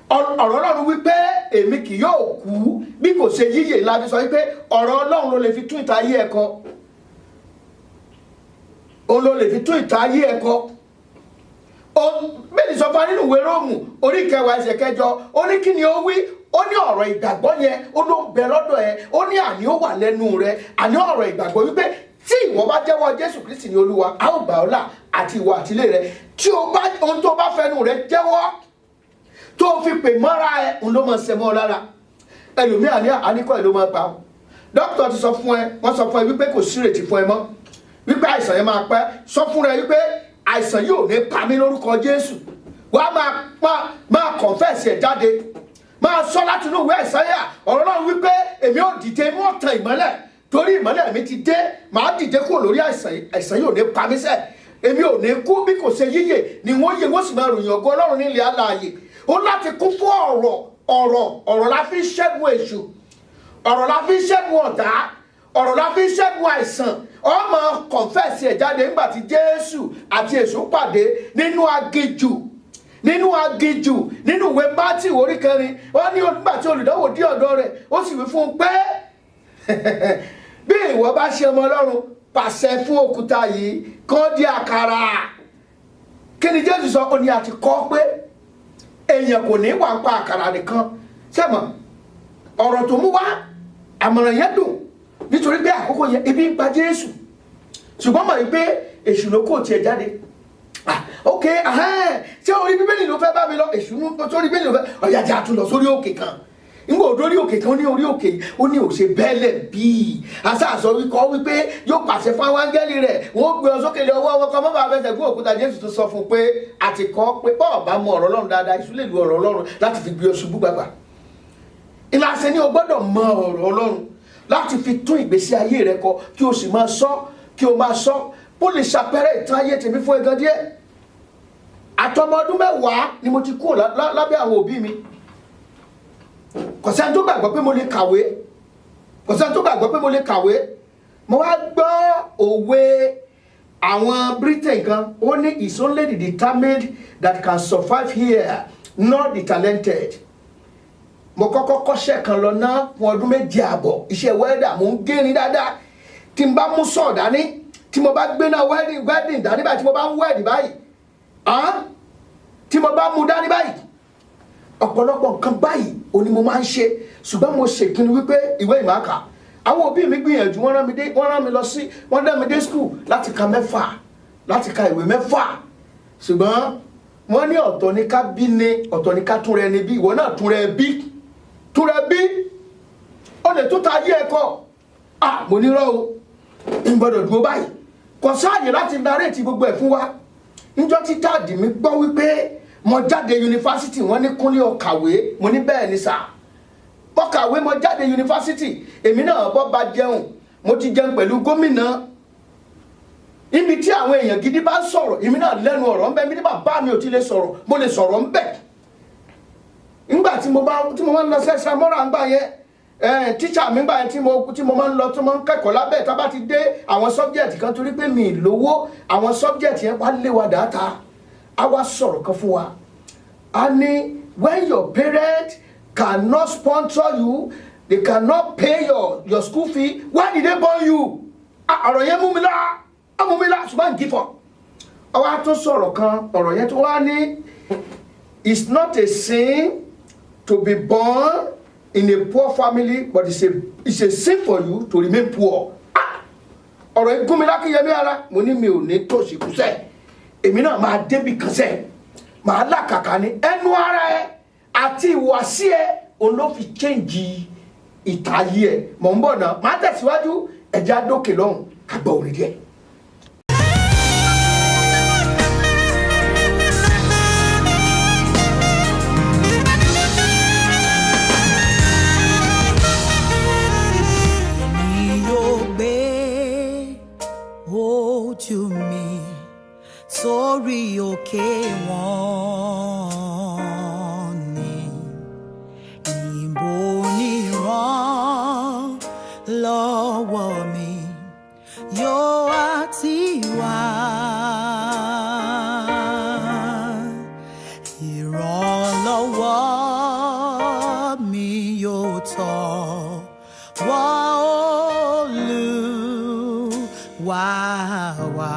Speaker 1: Ọ̀rọ̀ Ọlọ́run wípé èmi kì yóò kú bí kò ṣe yíyè la fi sọ wípé ọ̀rọ̀ Ọlọ́run ló lè fi tún ìta ayé ẹ kọ. Òun ló lè fi tún ìta ayé ẹ kọ. Bẹ́ẹ̀ni sọ fún wa nínú ìwé Róòmù orí 10 ẹsẹ̀ 8 ó ní kí ni ó wí, ó ní ọ̀rọ̀ ìgbàgbọ́ yẹn ó ló ń bẹ lọ́dọ̀ ẹ, ó ní àní ó wà lẹ́nu rẹ, àní ọ̀rọ̀ ìgbàgbọ́ wípé tí ìwọ bá jẹ́wọ́ Jésù Kristi ní Olúwa a ó gbà ọ́ là àti ìwọ àtìlé rẹ. Tí o bá ohun tó bá fẹnu rẹ jẹ́wọ́ tó fi pè mọ́ra ẹ òun ló máa ṣe mọ́ ọ lára. Ẹlòmíà ní àníkọ́ ẹ̀ ló máa pa ọ́. Dókítà ti sọ fún ẹ, wọ́n sọ fún ẹ wípé kò sí ìrètí fún ẹ mọ́, wípé àìsàn yẹn máa pẹ́. Sọ fún rẹ wípé àìsàn yóò ní pa mí lórúkọ Jésù. Wàá máa kọ̀ǹfẹ́sì ẹ̀ jáde, máa sọ láti inú ìwé Àìsáyà. Ọ̀rọ̀ Ọlọ́run wípé èmi ò dìde mú ọ̀tàn ìmọ́lẹ̀ torí ìmọ́lẹ̀ mi ti dé, màá dìde kúrò lórí àìsàn yóò ní pa mí sẹ́. Èmi ò ní kú bí kò ṣe yíyè ni wọ́n yè wọ́n sì máa ròyìn ògo Ọlọ́run nílẹ̀ alààyè. Ó láti kún fún ọ̀rọ̀ la fi ṣẹ́gun èṣù, ọ̀rọ̀ la fi ṣẹ́gun ọ̀tá, ọ̀rọ̀ la fi ṣẹ́gun àìsàn. Ọmọ kọ̀ǹfẹ́sì ẹ̀ jáde nígbà tí Jésù àti èṣù pàdé nínú aginjù nínú ìwé Mátíù orí 4. Wọ́n ní nígbà tí olùdánwò dé ọ̀dọ̀ rẹ̀ ó sì wí fún un pé bí ìwọ bá ṣe ọmọ Ọlọ́run pàṣẹ fún òkúta yìí kán di àkàrà. Kí ni Jésù sọ? Ó ní àti kọ́ pé èèyàn kò ní wà pa àkàrà nìkan. Sẹ́mọ̀ ọ̀rọ̀ tó mú wá àmọ̀ràn yẹn dùn nítorí pé àkókò yẹn ebi ń pa Jésù, ṣùgbọ́n mọ̀ wípé èṣù ló kò tiẹ̀ jáde. Ok, ṣé orí Bíbélì ló fẹ́ bá mi lọ? Èṣù sórí Bíbélì ló fẹ́ ọ̀yà jà tún lọ sórí òkè kan. Nígbà òdórí òkè kan ní orí òkè ó ní òṣè bẹ́ẹ̀lẹ̀ bíi aṣáàṣọ wípé yóò pàṣẹ fún àwọn áńgẹ́lì rẹ̀ wọ́n gbé ọ sókè lé ọwọ́ wọn kan mọ́ bá fẹsẹ̀ gbé òkúta. Jésù tó sọ fún un pé àti kọ́ pé bọ́ọ̀ bá mọ ọ̀rọ̀ Ọlọ́run dáadáa èṣù lè lu ọ̀rọ̀ Ọlọ́run láti fi gbé ọ ṣubú gbàgbà. Ìlàsẹ̀ ni o gbọ́dọ̀ mọ ọ̀rọ̀ Ọlọ́run láti fi tún ìgbésí ayé rẹ kọ kí o sì máa sọ bó lè ṣàpẹẹrẹ ìtàn ayé tèmi fún ẹgan díẹ̀. Àtọmọ ọdún 10 ni mo ti kúrò lábẹ́ àwọn òbí mi. Kò sẹ́ni tó gbàgbọ́ pé mo lè kàwé, mo wá gbọ́ òwe àwọn Britain kan ó ní it's only the determined that can survive here, not the talented. Mo kọ́kọ́ kọ́ṣẹ́ kan lọ ná fún ọdún 2 àbọ̀ iṣẹ́ wẹ́dà, mo ń gérin dáadáa. Tí n bá mú sọ̀ dání tí mo bá gbé náà wedding dání báyìí tí mo bá ń wẹ́ẹ̀dì báyìí tí mo bá mú dání báyìí ọ̀pọ̀lọpọ̀ nǹkan báyìí òní mo máa ń ṣe ṣùgbọ́n mo ṣèkínní wípé ìwé ìmáàkà àwọn òbí mi gbìyànjú wọ́n rán mi lọ sí wọ́n dá mi dé school láti ka mẹ́fà láti ka ìwé mẹ́fà ṣùgbọ́n wọ́n ní ọ̀tọ̀ ní ká bí ní ọ̀tọ̀ ní ká túnra ẹni bí ìwọ náà túnra ẹ bí ó lè tó ta ayé ẹ̀kọ́ mo nírọ́ o ń gbọ́dọ̀ dúró báyìí kò sáàyè láti narètì gbogbo ẹ̀ fún wa níjọ́ tí dáàdì mi gbọ́ wípé mo jáde yunifásitì wọ́n ní Kúnlé ó kàwé mo ní bẹ́ẹ̀ ni sà mo kàwé mo jáde yunifásitì èmi náà bọ́ bá jẹun mo ti jẹun pẹ̀lú gómìnà ibi tí àwọn èèyàn gidi bá ń sọ̀rọ̀ èmi náà lẹ́nu ọ̀rọ̀ ń bẹ mi ní bàbá mi ò ti lè sọ̀rọ̀ mo lè sọ̀rọ̀ ń bẹ nígbà tí mo máa ń lọ sẹ́sẹ̀ mọ́ra ń gbà yẹn tíṣà mi gbà yẹn tí mo máa ń lọ tí mo ń kẹ́kọ̀ọ́ lábẹ́ tá bá ti dé àwọn sọ́bjẹ̀tì kan torí pé mi lówó àwọn sọ́bjẹ̀tì yẹn wá lé wa dáadáa a wá sọ̀rọ̀ kan fún wa a ní when your parents cannot sponsor you they cannot pay your school fee why did they born you ọ̀rọ̀ yẹn mú mi lá ṣùgbọ́n gífọ̀ ọwọ́ tó sọ̀rọ̀ kan ọ̀rọ̀ yẹn tó wá ní it's not a sin to be born in a poor family but it's a sin for you to remain poor ọ̀rọ̀ yẹn gún mi lákìyẹmí ara mo ní mi ò ní tòṣì kúsẹ̀ èmi náà máa débì kan sẹ́ máa làkàkà ní ẹnu ara ẹ àti ìwàsí ẹ òun ló fi change ìtàyé ẹ mọ̀ ń bọ̀ náà máa tẹ̀síwájú ẹ̀jẹ̀ àdókè lọ́hùn àgbà orin díẹ̀.
Speaker 2: Ojú mi sórí òkè wọn ni ìbò níràn lọ́wọ́ mi yóò àti wá ìrànlọ́wọ́ mi yóò tọ́ wá Olúwa wá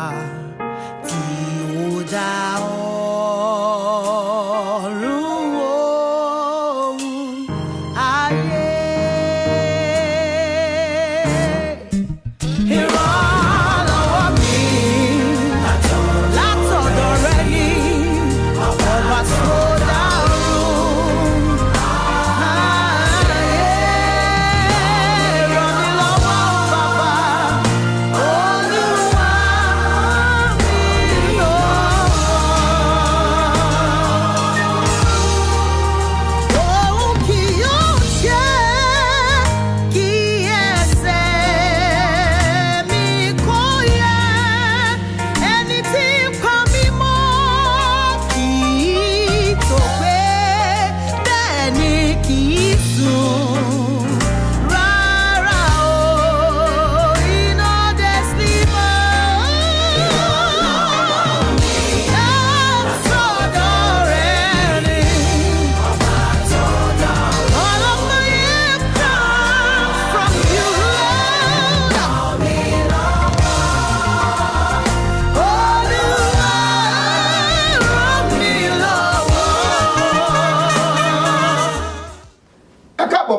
Speaker 2: tí ó dá ọ̀run òun ayé. Ìrànlọ́wọ́ mi látọ̀dọ̀ rẹ ni ọba tó dá ọ̀run ayé. Ràn mí lọ́wọ́ bàbá.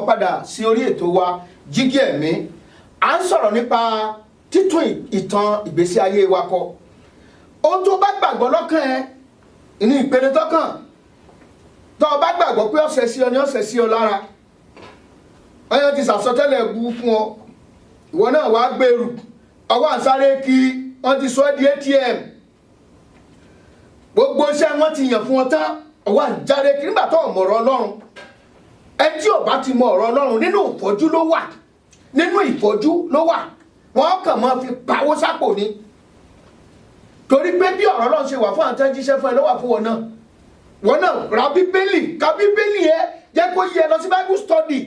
Speaker 1: Padà sí orí ètò wa Jígí Ẹ̀mí à ń sọ̀rọ̀ nípa títún ìtàn ìgbésí ayé wa kọ ohun tó bá gbàgbọ́ lọ́kàn ẹ ní ìpele tọ́kàn tó o bá gbàgbọ́ pé ọ̀sẹ̀ sí ọ ní ọ̀sẹ̀ sí ọ lára ọyọ́ ti sàsọtẹ́lẹ̀ bu fún ọ ìwọ náà wàá gbèrú ọwọ́ àǹsáré kí wọ́n ti sọ ẹ́ di ATM gbogbo iṣẹ́ wọn ti yàn fún ọ tán ọwọ́ àǹjáre kí nígbà tó ọ̀mọ̀rọ̀ Ọlọ́run ẹtí ọba ti mọ ọ̀rọ̀ Ọlọ́run nínú ìfọ́jú ló wà nínú ìfọ́jú ló wà wọ́n kàn máa fi pawó sápò ni torí pé bí ọ̀rọ̀ Ọlọ́run ṣe wà fún àwọn tẹ́jíṣẹ́ fún ẹ ló wà fún wọn náà ra bíbélì ka bíbélì ẹ jẹ́ kó yẹ lọ sí Bible study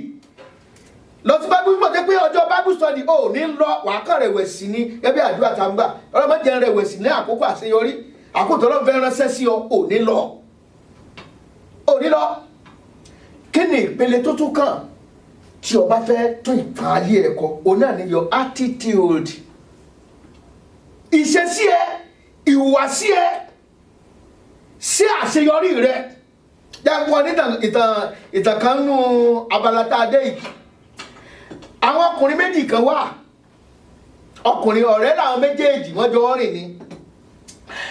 Speaker 1: lọ sí Bible study pé ọjọ́ Bible study ò ní lọ wàá kàn rẹ̀wẹ̀sì ni ẹbí àdúrà tá a ń gbà ọlọ́mọ jẹ́ rẹ̀wẹ̀sì ní àkókò àṣeyọrí àkókò tó lọ́ fẹ́ ránṣẹ́ sí ọ ò ní lọ kí ni ìpele tó tún kàn tí o bá fẹ́ tún ìtàn ayé ẹ kọ òun náà ni your attitude ìṣesí ẹ ìhùwàsí ẹ sí àṣeyọrí rẹ. Jẹ́ wọ́n ní ìtàn kan nínú abala tá a dé yìí. Àwọn ọkùnrin méjì kan wà. Ọkùnrin ọ̀rẹ́ làwọn méjèèjì wọ́n jọ rìn ni.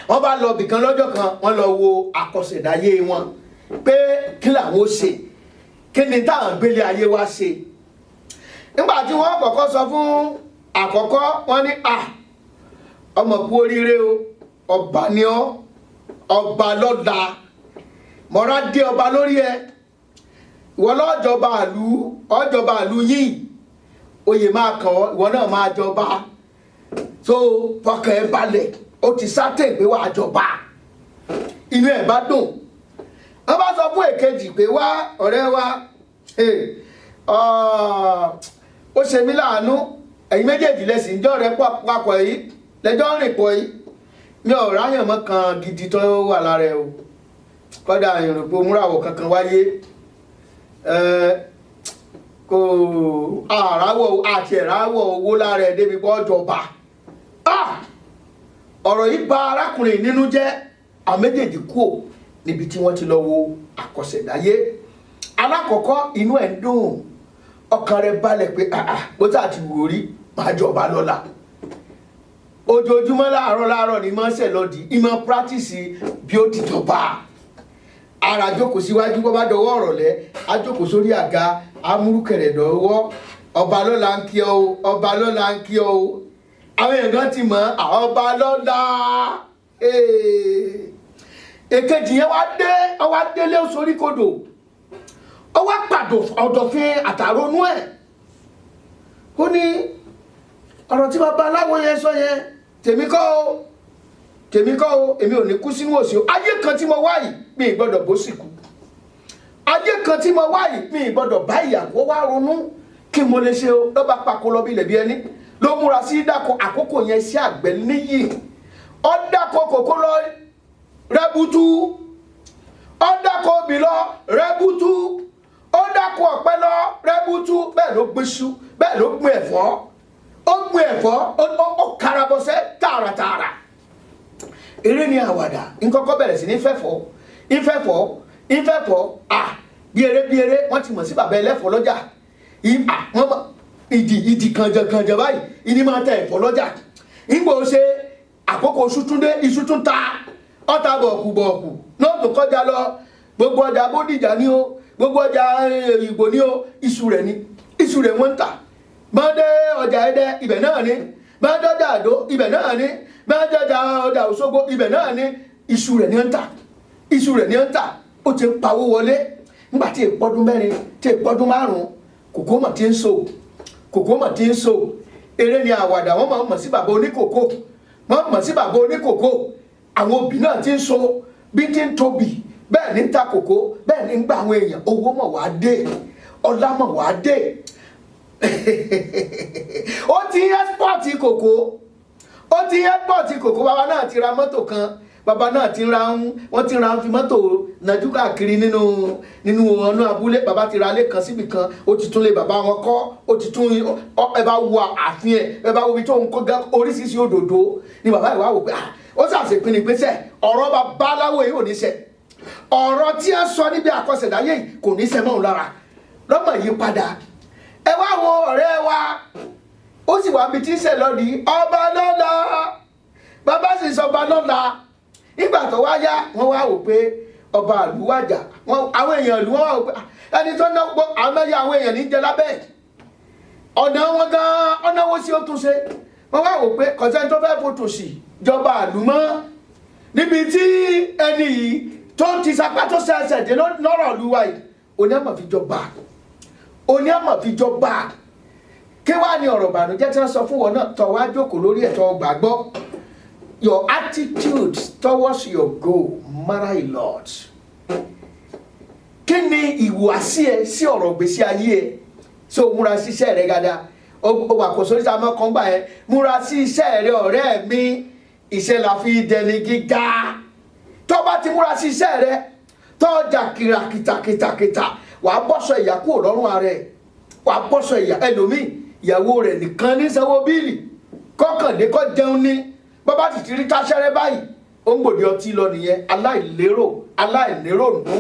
Speaker 1: Wọ́n bá lọ bìkan lọ́jọ́ kan, wọ́n lọ wo àkọsẹ̀dáyé wọn pé kí làwọn ó ṣe, kí ni táwọn gbélé ayé wa ṣe. Nígbà tí wọ́n kọ́kọ́ sọ fún àkọ́kọ́, wọ́n ní ọmọ kú oríire o, ọba ni ọ́, ọba lọ́la, mọ̀ra dé ọba lórí ẹ, ìwọ lọ́jọba àlú, ọjọba àlú yìí, oyè máa kàn ọ́, ìwọ náà máa jọba, so fọkàn ẹ balẹ̀, ó ti sátẹ̀ pé wàá jọba, inú ẹ̀ bá dùn. Wọ́n bá sọ fún èkejì pé wá ọ̀rẹ́ wa, ó ṣe mí láàánú, ẹ̀yin méjèèjì lẹ́sìn jọ́ rẹ papọ̀ yìí, lẹ́jọ́ rìn pọ̀ yìí, mi ò ráyàn mọ́ kan gidi tó wà lára ẹ o, kọ́dà ìrìnpọ̀ múràwọ̀ kankan wáyé, kò àráwọ̀ àti ẹ̀ráwọ̀ owó lára ẹ débi pọ́ jọba. Ọ̀rọ̀ yìí bà arákùnrin nínú jẹ́. Àwọn méjèèjì kú níbi tí wọ́n ti lọ wo àkọsẹ̀dáyé. Alákọ̀ọ́kọ́ inú ẹ̀ ń dùn, ọkàn rẹ̀ balẹ̀ pé bó tá ti wò rí máa jọba lọ́la. Ojoojúmọ́ láàárọ̀ ni máa ń ṣẹ̀ lọ́dì ìmọ̀ pírátìsì bí ó ti jọba. Ara jókòó síwájú bó bá dọwọ́ ọ̀rọ̀ lẹ́, á jókòó sórí àga, amúrúkẹ̀rẹ̀ dọ̀wọ́, ọba lọ́la ń kí ọ o, ọba lọ́la ń kí ọ o. Àwọn èèyàn kan ti mọ̀ ọba lọ́la. Èkejì yẹn wá délé sórí kodò, ó wá pàdò ọ̀dọ̀fin àtàrónú ẹ̀. Ó ní ọ̀rọ̀ tí bàbá aláwọ̀ yẹn sọ yẹn, tèmi kọ́ o, èmi ò ní kú sínú òsì o. Ayé kan tí mo wá yìí mi ì gbọ́dọ̀ bó sì kú. Ayé kan tí mo wá yìí mi ì gbọ́dọ̀ bá ìyàwó wá ronú kí mo lè ṣe o. Ló bá pakó lọ bí ilẹ̀ bí ẹni, ló múra sí dáko àkókò yẹn sí àgbẹ̀ níyì. Ó dáko kòkó lọ rẹ́bútú, ó dáko obì lọ rẹ́bútú, ó dáko ọ̀pẹ lọ rẹ́bútú, bẹ́ẹ̀ ló gbéṣu, bẹ́ẹ̀ ló gbin ẹ̀fọ́, ó gbin ẹ̀fọ́, ó karabọ́sẹ́ tààràtààrà. Eré ni àwàdà nkọ́kọ́ bẹ̀rẹ̀ sí ní ìfẹ́fọ́ bí eré wọ́n ti mọ̀ sí bàbá ẹlẹ́fọ́ lọ́jà. Ìdì kànjàkànjà báyìí ìní máa tẹ ẹ̀fọ́ lọ́jà. Ìgbò ṣe àkókò iṣu tún ta, ọ̀tá bọ̀ọ̀kù náà tó kọjá lọ. Gbogbo ọjà Bódìjà ní o, gbogbo ọjà Ìgbò ní o, iṣu rẹ̀ wọ́n ń tà. Bọ́dé ọjà Ẹdẹ ibẹ̀ náà ní, bọ́dé ọjà Àdó ibẹ̀ náà ní, bọ́dé ọjà Òṣogbo ibẹ̀ náà ní. Iṣu rẹ̀ ní ń tà, ó ti ń pawó wọlé. Nígbà tí ìpọ́dún mẹ́rin tí ìpọ́dún márùn-ún, kòkó mà ti ń so. Eré ni àwàdà wọ́n máa ń mọ̀ sí bàbá oníkòkó. Àwọn òbí náà ti ń so bí ti ń tóbi, bẹ́ẹ̀ ní ń ta kòkó, bẹ́ẹ̀ ní ń gba àwọn èèyàn. Owó mọ̀ wá dé, ọlá mọ̀ wá dé. Ó ti ẹ́sipọ́ọ̀tì kòkó. Bàbá náà ti ra mọ́tò kan, bàbá náà wọ́n ti ra fi mọ́tò nàjú káàkiri nínú ọ̀nà abúlé. Bàbá ti ra ilé kan síbi kan, ó ti tún lé bàbá wọn kọ́, ó ti tún ẹ bá wo ààfin ẹ bá wo ibi tó ń kó oríṣiríṣi òdòdó ni bàbá ìwà wò pé ó ṣàṣepinni pé ọ̀rọ̀ bàbá aláwọ̀ yìí ò ní ṣẹ, ọ̀rọ̀ tí a sọ níbi àkọsẹ̀dáyé yìí kò ní ṣẹ mọ́ òun lára. Lọ́mọ yìí padà, ẹ wá wo ọ̀rẹ́ wa, ó sì wá bí tí ń ṣe lọ́dí ọba lọ́la, bàbá sì sọ ọba lọ́la. Nígbà tó wá yá, wọ́n wá wò pé ọba ìlú wàjà, àwọn èèyàn ìlú wọ́n wá wò pé ẹni tó ná gbọ́ àwọn èèyàn ní jẹ lábẹ́ ọ̀nà wọn gan-an, ọ̀nà wo sí ó tún ṣe. Wọ́n wá wò pé kọ̀sẹ́ni tó fẹ́ fòtò sí jọba ìlú mọ́, níbi tí ẹni yìí tó ti sapá tó ṣẹ̀ṣẹ̀ dé lọ́rọ̀ ìlú wa yìí, òní àmọ̀ fi jọba. Kí wá ní ọ̀rọ̀ ìbànújẹ́ tí wọ́n sọ fún wọn náà tó wá jókòó lórí ẹ̀tọ́ gbàgbọ́? Your attitude towards your goal matter a lot. Kí ni ìhùwàsí ẹ sí ọ̀rọ̀ ìgbésí ayé ẹ? Ṣé o múra sí iṣẹ́ rẹ gada? O wà kò sórí sáà mọ́kàn gbà ẹ. Múra sí iṣẹ́ rẹ ọ̀rẹ́ mi. Iṣẹ́ la fi dẹni gíga. Tó bá ti múra sí iṣẹ́ rẹ, tó jà kìtàkìtà, wàá bọ́sọ̀ ìyà kúrò lọ́rùn ara ẹ̀. Wàá bọ́sọ̀ ìyà ẹlòmíì, ìyàwó rẹ̀ nìkan ní sanwó bíìlì. Kọ́kàndé kọ́ jẹun ní. Bàbá ti rí táṣẹ́rẹ́ báyìí, ó ń gbòdì ọtí lọ nìyẹn, aláìlérònú.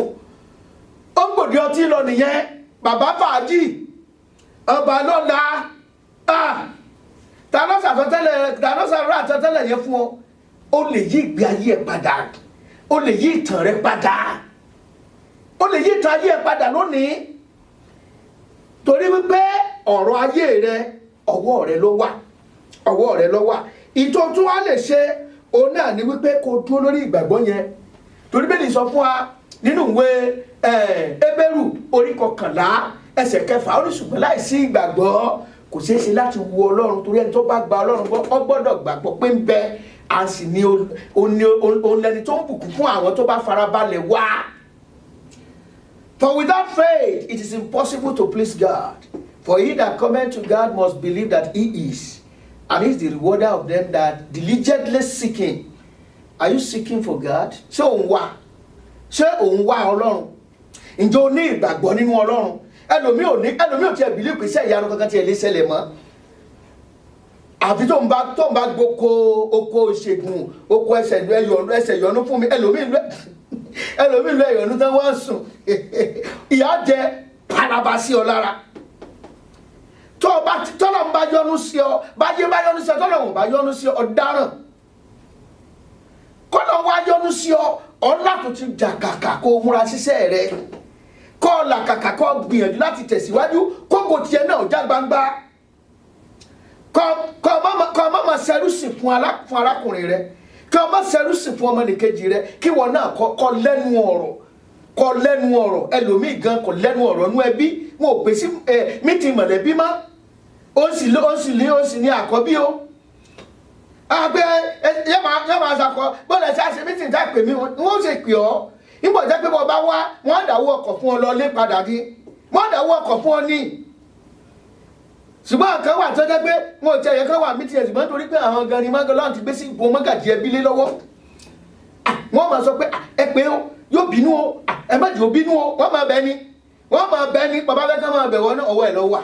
Speaker 1: Ó ń gbòdì ọtí lọ nìyẹn, bàbá fàájì, ọba lọ́la. Ta ló sàrọ̀ àtẹ́tẹ́lẹ̀ yẹn fún ọ? Ó lè yí ìgbé ayé ẹ padà, ó lè yí ìtàn rẹ padà, ó lè yí ìtàn ayé ẹ padà lónìí. Torí wípé ọ̀rọ̀ ayé rẹ ọwọ́ rẹ ló wà, ọwọ́ rẹ ló wà. Ìtọ́ tún wá lè ṣe òun náà ni wípé kó dúró lórí ìgbàgbọ́ yẹn. Torí bẹ́ẹ̀ ni sọ fún wa nínú ìwé Hébérù orí 11 ẹsẹ̀ 6, ó ní ṣùgbọ́n láìsí ìgbàgbọ́ kò ṣeé ṣe láti wo Ọlọ́run, torí ẹni tó bá gba Ọlọ́run gbọ́ ó gbọ́dọ̀ gbàgbọ́ pé ń bẹ, a sì ní òun lẹni tó ń bùkún fún àwọn tó bá farabalẹ̀ wá. For without faith it is impossible to please God. For he that cometh to God must believe that he is, and he is the rewarder of them that diligently seek him. Are you seeking for God? Ṣé òun wá? Ṣé òun wá Ọlọ́run? Ǹjẹ́ o ní ìgbàgbọ́ nínú Ọlọ́run? Ẹlòmíì ò tiẹ̀ bìlí pé iṣẹ́ ìyanu kankan tiẹ̀ lè ṣẹlẹ̀ mọ́. Àfi tó ń bá gboko oko ìṣègùn, oko ẹsẹ̀ yọnu fún mi. Ẹlòmíì lọ ìyọnu tán wọ́n sùn. Ìyà jẹ palaba sí ọ lára. Tọ́lọ̀ ń bá yọnu sí ọ, báyé bá yọnu sí ọ, tọ́lọ̀ ń bá yọnu sí ọ, ọ̀daràn. Kọ́lọ̀ wá yọnu sí ọ, ọ̀la tó ti jà kàkà kó múra síṣẹ́ rẹ. Kọ́ ọ̀la kàkà kọ́ gbìyànjú láti tẹ̀síwájú, kókò tiẹ̀ náà já gbangba. Kọ́ ọmọ máa ṣẹrú sí fún arákùnrin rẹ, kí ọmọ ṣẹrú sí fún ọmọnìkejì rẹ, kí wọn náà kọ́ lẹ́nu ọ̀rọ̀. Ẹlòmíì gan kọ́ lẹ́nu ọ̀rọ̀ nú ẹbí, wọn ò pè sí mítì mọ̀lẹ́bí mọ́. Ó sì ní àkọ́bí o. Àgbẹ̀ yẹ́ máa ṣàkọ bọ́ọ̀lù ẹ̀ṣẹ́ àṣẹ mítì tá pè mí, wọ́n ṣe pè ọ́. Nígbà jẹ́ pé bọ́ bá wá, wọ́n dáwọ́ ọkọ̀ fún ọ lọ lé padà ní. Wọ́n dáwọ́ ọkọ̀ fún ọ ní. Ṣùgbọ́n kan wà tó jẹ́ pé wọn ò tẹ̀yẹ kan wà mítì ẹ̀ ṣùgbọ́n torí pé àwọn gan ni Ọlọ́run ti gbé sí ipò mọ́gàjì ẹbí lé lọ́wọ́. Wọ́n máa sọ pé ẹ pé ó yóò bínú o, ẹ má jẹ́ ó bínú o, wọ́n máa bẹ ni bàbá fẹ́ kán máa bẹ̀ wọ́n náà ọwọ́ ẹ̀ ló wà.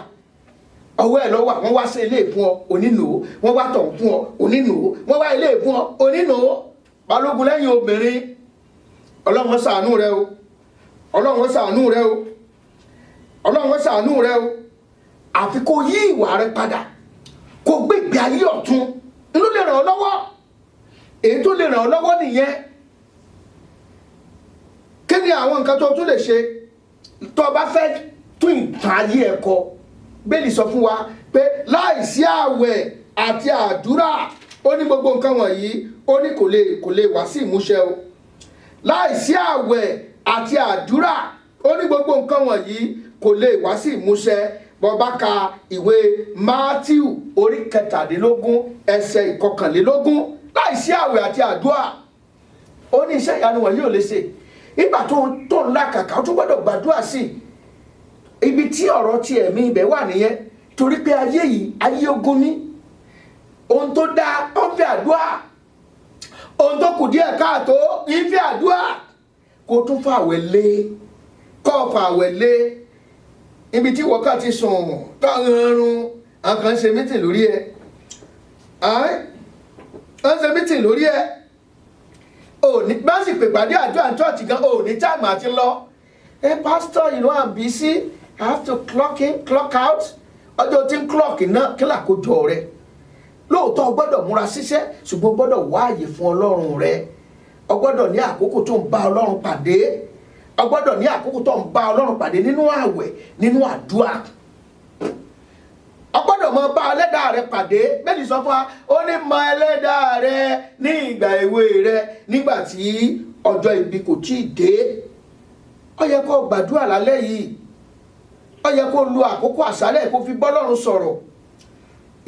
Speaker 1: Wọ́n wá sí ilé fún ọ onínú, wọ́n wá tọ̀ fún ọ onínú, wọ́n wá ilé fún ọ onínú. Balógun lẹ́yìn obìnrin, Ọlọ́run ṣàánú rẹ o, Ọlọ́run ṣàánú rẹ o, Ọlọ́run ṣàánú rẹ o. Àfi kó yí ìwà rẹ padà, kó gbé ìgbé ayé ọ̀tun, inú lè ràn ọ́ lọ́wọ́. Èyí tó lè ràn ọ́ lọ́wọ́ nìyẹn. Kí ni àwọn nǹkan tó tún lè ṣe tó bá fẹ́ tún ìtàn ayé ẹ kọ? Bẹ́ẹ̀lì sọ fún wa pé láìsí àwẹ̀ àti àdúrà, ó ní gbogbo nǹkan wọ̀nyí, ó ní kò lè wá sí ìmúṣẹ o. Láìsí àwẹ̀ àti àdúrà, ó ní gbogbo nǹkan wọ̀nyí kò lè wá sí ìmúṣẹ. Bó bá ka ìwé Mátíù orí 17 ẹsẹ̀ 21, láìsí àwẹ̀ àti àdúrà, ó ní iṣẹ́ ìyanu wọ̀nyí ò lè ṣe. Ìgbà tó ń làkàkà, ó tún gbọ́dọ̀ gbàdúrà sí i. Ibi tí ọ̀rọ̀ ti ẹ̀mí ibẹ̀ wà nìyẹn, torí pé ayé yìí ayé ogun ní. Ohun tó dáa ó ń fẹ́ àdúrà, ohun tó kù díẹ̀ káàtó ń fẹ́ àdúrà. Kó tún fàwẹ̀ lé, kọ́ fàwẹ̀ lé. Ibi tí wọ́n ti sùn tọ́run, àwọn kan ṣe mítìn lórí ẹ̀. Wọ́n ṣe mítìn lórí ẹ̀. Òní bá sì pè pàdé àdúrà church gan, òní táàmù àti lọ. Pastor, I'm busy. I have to clock in, clock out. Ọjọ́ tí ń clock náà kí làkójọ rẹ. Lóòótọ́ o gbọ́dọ̀ múra síṣẹ́, ṣùgbọ́n o gbọ́dọ̀ wá àyè fún Ọlọ́run rẹ. O gbọ́dọ̀ ní àkókò tó ń bá Ọlọ́run pàdé. O gbọ́dọ̀ ní àkókò tó ń bá Ọlọ́run pàdé nínú àwẹ̀, nínú àdúrà. O gbọ́dọ̀ mọ bá ẹlẹ́dàá rẹ pàdé. Bẹ́ẹ̀ni sọ fún wa, ó ní mọ ẹlẹ́dàá rẹ ní ìgbà èwe rẹ, nígbà tí ọjọ́ ibi kò tíì dé. Ó yẹ kó gbàdúrà lálẹ́ yìí. Ó yẹ kó lu àkókò àṣálẹ́ kó fi bọ́lọ́run sọ̀rọ̀.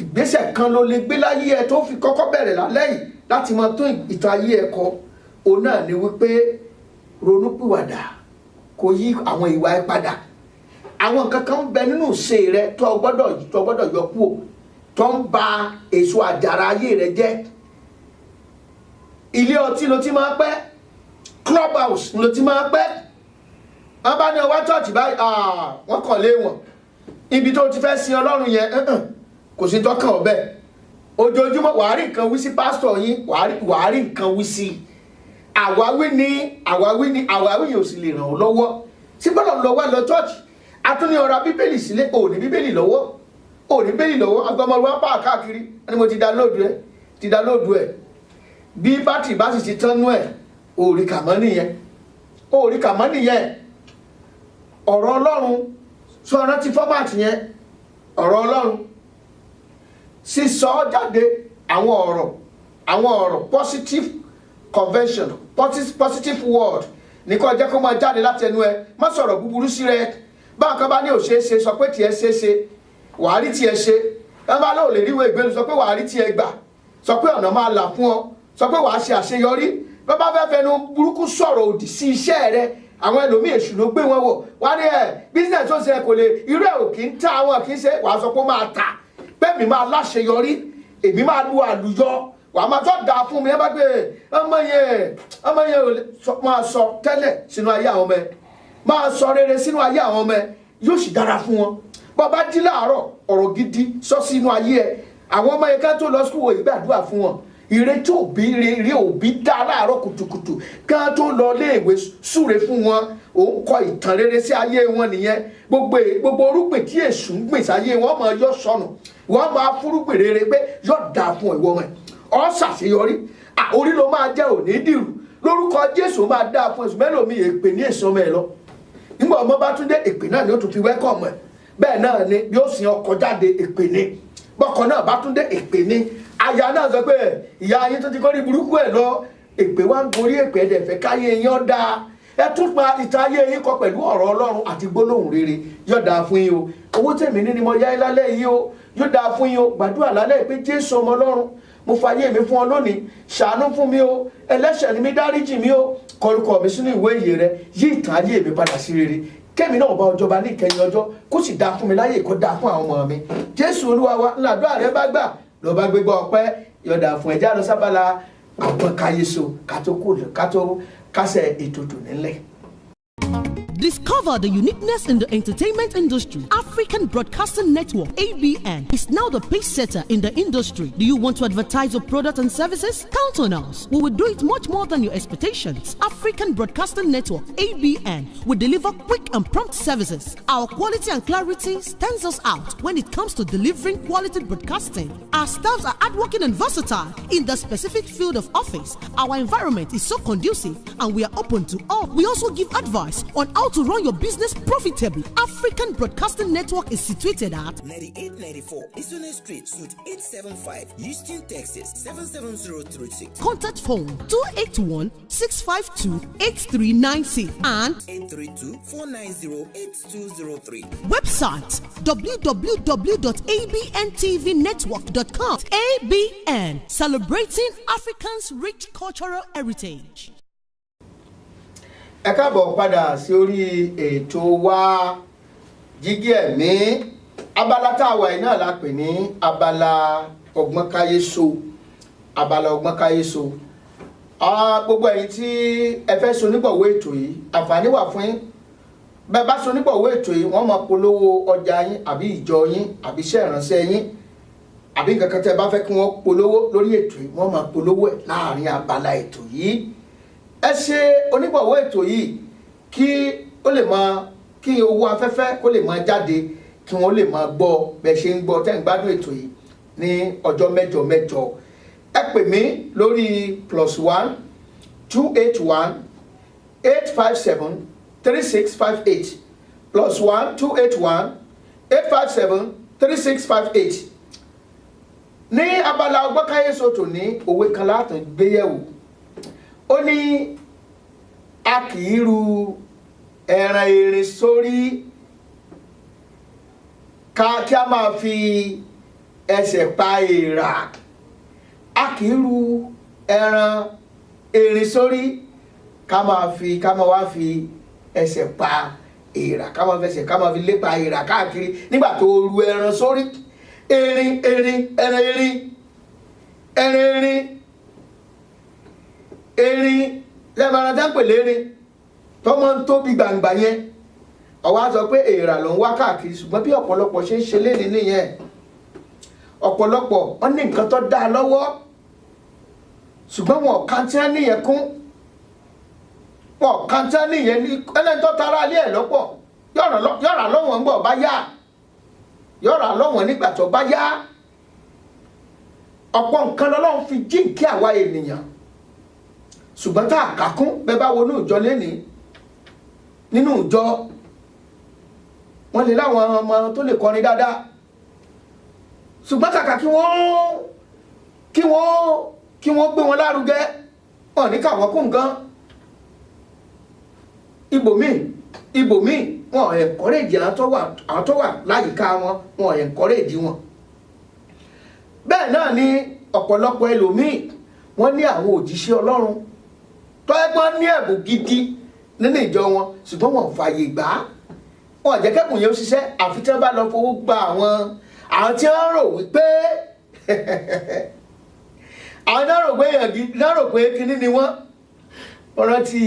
Speaker 1: Ìgbésẹ̀ kan ló lè gbé láyé ẹ tó fi kọ́kọ́ bẹ̀rẹ̀ lálẹ́ yìí láti mọ tó ìtàn ayé ẹ kọ. Òun náà ni wípé ronúpìwàdà, kó yí àwọn ìwà ẹ padà. Àwọn nǹkan kan ń bẹ nínú ìṣe rẹ tó gbọ́dọ̀ yọ kúrò, tó ń ba èso àjàrà ayé rẹ jẹ́. Ilé ọtí ló ti máa pẹ́, club house ló ti máa pẹ́. Wọ́n bá ní ọwá church báyìí, wọ́n kàn lé wọn. Ibi tó ti fẹ́ sin Ọlọ́run yẹn, kò sí tọ́kàn ọbẹ̀. Ojoojúmọ́ wàá rí nǹkan wí sí pásítọ̀ yín, wàá rí nǹkan wí sí. àwáwí yìí ò sì lè ràn ọ́ lọ́wọ́ sí bọ́lọ̀ lọ́wọ́ lọ chọ́ọ̀chì atúní ọ̀rọ̀ bíbélì sílé òní bíbélì lọ́wọ́ agbọmọlúwà pa káàkiri ẹni mo ti dálóòdù ẹ̀ bí bátìrì bá sì ti tán nú ẹ̀ òòrì kàmọ́ nìyẹn ọ̀rọ̀ ọlọ́run sọ rántí fọ́màtì yẹn ọ̀rọ̀ ọlọ́run sísọ jáde àwọn ọ̀rọ̀ positive convention positive word ní kó jẹ́ kó máa jáde láti ẹnu ẹ má sọ̀rọ̀ búburú sí rẹ báwọn kan bá ní òṣèṣe sọ pé tiẹ̀ ṣeéṣe wàá rí tiẹ̀ ṣe ẹ bá lóò lè ríwèé ìgbélu sọ pé wàá rí tiẹ̀ gbà sọ pé ọ̀nà máa là fún ọ sọ pé wàá ṣe àṣeyọrí bá bá fẹ́ fẹnu burúkú sọ̀rọ̀ òdì sí iṣẹ́ rẹ àwọn ẹlòmíì èṣù ló gbé wọn wọ̀ wá ní business tó ṣe kò lè irú ẹ̀ ò kì í ta àwọn kì í ṣe wàá sọ pé ó máa tà pé mi máa láṣeyọrí èmi máa lu àlùyọ wàá máa tọ́ da fún mi ẹ bá gbé ọmọ yẹn máa sọ tẹ́lẹ̀ sínú ayé àwọn ọmọ ẹ máa sọ rere sínú ayé àwọn ọmọ ẹ yóò sì dára fún wọn bọ́ bá jí láàárọ̀ ọ̀rọ̀ gidi sọ sínú ayé ẹ àwọn ọmọ yẹn ká tó lọ sùkúl ìgbàdúrà fún wọn ìrètí òbí dá láàárọ̀ kùtùkùtù ká tó lọ léèwé súre fún wọn òun kọ ìtàn rere sí ayé wọn nìyẹn gbogbo orúgbìn tí èṣù ń gbìn sáyé wọn máa yọ sọnù wọn máa fúrúgbìn rere pé yóò dáa fún ìwọ wọn ọ ṣàṣeyọrí orí ló máa jẹ́ òní dìrù lórúkọ Jésù máa dáa fún ẹ̀sùn mẹ́lòmí èpè ní èso ọmọ ẹ̀ lọ nígbà ọmọ bá tún dé èpè náà ni ó tún fi wẹ́kọ̀mù ẹ̀ bẹ́ẹ̀ náà ni bí ó sin ọkọ jáde èpè ni bọ́kọ náà bá tún dé èpè ni aya náà sọ pé ìyá yín tó ti kọ́ ní burúkú ẹ̀ lọ èpè wá ń gorí èpè ẹ̀dẹ̀ fẹ́ káyé yín ọ́ dáa ẹ tún pa ìtàn ayé yín kọ pẹ̀lú ọ̀rọ̀ Ọlọ́run àti gbólóhùn rere yóò dáa fún yín o owó tèmi ní ni mo yá yín lálẹ́ yìí o yóò dáa fún yín o gbàdúrà lálẹ́ pé Jésù ọmọ Ọlọ́run mo fàyè mi fún ọ lónìí ṣàánú fún mi o ẹlẹ́ṣẹ̀ ni mi dáríjì mi o kọrúkọ mi sínú ìwé ìyè rẹ yí ìtàn ayé mi padà sí rere kẹ́mi náà bá ọjọba ní ìkẹyìn ọjọ́ kó sì dáa fún mi láyè kó dáa fún àwọn ọmọ mi Jésù Olúwa wa ńlá àdúrà rẹ bá gbà ló bá gbégbá ọpẹ́ yọ̀dà fún ẹja lọ sábàlá àwọn káyéso kátó kásẹ̀ ètò tò nílẹ̀.
Speaker 3: Discover the uniqueness in the entertainment industry. African Broadcasting Network, ABN, is now the pace setter in the industry. Do you want to advertise your product and services? Count on us. We will do it much more than your expectations. African Broadcasting Network, ABN, will deliver quick and prompt services. Our quality and clarity stands us out when it comes to delivering quality broadcasting. Our staffs are hardworking and versatile in the specific field of office. Our environment is so conducive and we are open to all. We also give advice on how to run your business profitably. African Broadcasting Network is situated at
Speaker 4: 9894 Isone Street, Suite 875, Houston, Texas 77036.
Speaker 3: Contact phone 281-652-8396 and
Speaker 4: 832-490-8203.
Speaker 3: Website www.abntvnetwork.com. ABN, celebrating Africans' rich cultural heritage.
Speaker 1: Ẹ káàbọ̀ padà sí orí ètò wa Jígí Ẹ̀mí abala tá a wà yìí náà la pè ní abala ọgbọ́n káyéso gbogbo ẹ̀yin tí ẹ fẹ́ so nígbọ̀wọ́ ètò yìí àǹfààní wà fún yín bẹ́ẹ̀ bá so nígbọ̀wọ́ ètò yìí wọ́n máa polówó ọjà yín àbí ìjọ yín àbí iṣẹ́ ìránṣẹ́ yín àbí nǹkan kan tẹ́ bá fẹ́ kí wọ́n polówó lórí ètò yìí wọ́n máa polówó ẹ̀ láàrin abala ètò yìí ẹ ṣe onígbọ̀wọ́ ètò yìí kí ó lè máa kí owó afẹ́fẹ́ kó lè máa jáde kí wọ́n lè máa gbọ́ bẹ́ẹ̀ ṣe ń gbọ́ tẹ́ ń gbádùn ètò yìí ní ọjọ́ mẹ́jọ ẹ pè mí lórí +1 281 857 3658 +1 281 857 3658 ní abala ọgbọ́n káyéso tò ní òwe kan látàn gbéyẹ̀wò ó ní a kì í ru ẹran erin sórí kí a máa fi ẹsẹ̀ pa èèrà a kì í ru ẹran erin sórí ká máa wá fi ẹsẹ̀ pa èèrà ká máa fi lépa èèrà káàkiri nígbà tó ru ẹran sórí ẹran erin lẹ́bàrán tá ń pè lérin tọ́mọ ń tóbi gbàǹgbà yẹn ọwọ́ á sọ pé èèrà ló ń wá káàkiri ṣùgbọ́n bí ọ̀pọ̀lọpọ̀ ṣe ń ṣe léni nìyẹn ọ̀pọ̀lọpọ̀ wọ́n ní nǹkan tó dáa lọ́wọ́ ṣùgbọ́n wọn kàn tí wọ́n níyẹn kún wọn kàn tán nìyẹn ní ẹlẹ́ni tó tara alẹ́ ẹ̀ lọ́pọ̀ yọ̀rà lọ́wọ́n ń bọ̀ bá yá yọ̀rà lọ́wọ́n nígbà tó bá yá ọ̀pọ̀ nǹkan lọ́lọ́run fi jíǹkí àwa ènìyàn ṣùgbọ́n tá a kà kún bẹ́ẹ̀ bá wọnú ìjọ lénìí nínú ìjọ wọ́n lè láwọn ọmọ tó lè kọrin dáadáa ṣùgbọ́n kàkà kí wọ́n gbé wọn lárugẹ wọn ní káwọn kún nǹkan ibòmíì wọn encourage àwọn tó wà láyìíká wọn encourage wọn bẹ́ẹ̀ náà ni ọ̀pọ̀lọpọ̀ ẹlòmíì wọ́n ní àwọn òjíṣẹ́ Ọlọ́run tó ẹgbọ́n ní ẹ̀bùn gidi nínú ìjọ wọn ṣùgbọ́n wọn fààyè gbà á wọn jẹ́ kẹ́kùn yẹn ó ṣiṣẹ́ àfi tí wọ́n bá lọ fowó gba àwọn tí wọ́n rò wípé àwọn náà rò pé kíní ni wọ́n rántí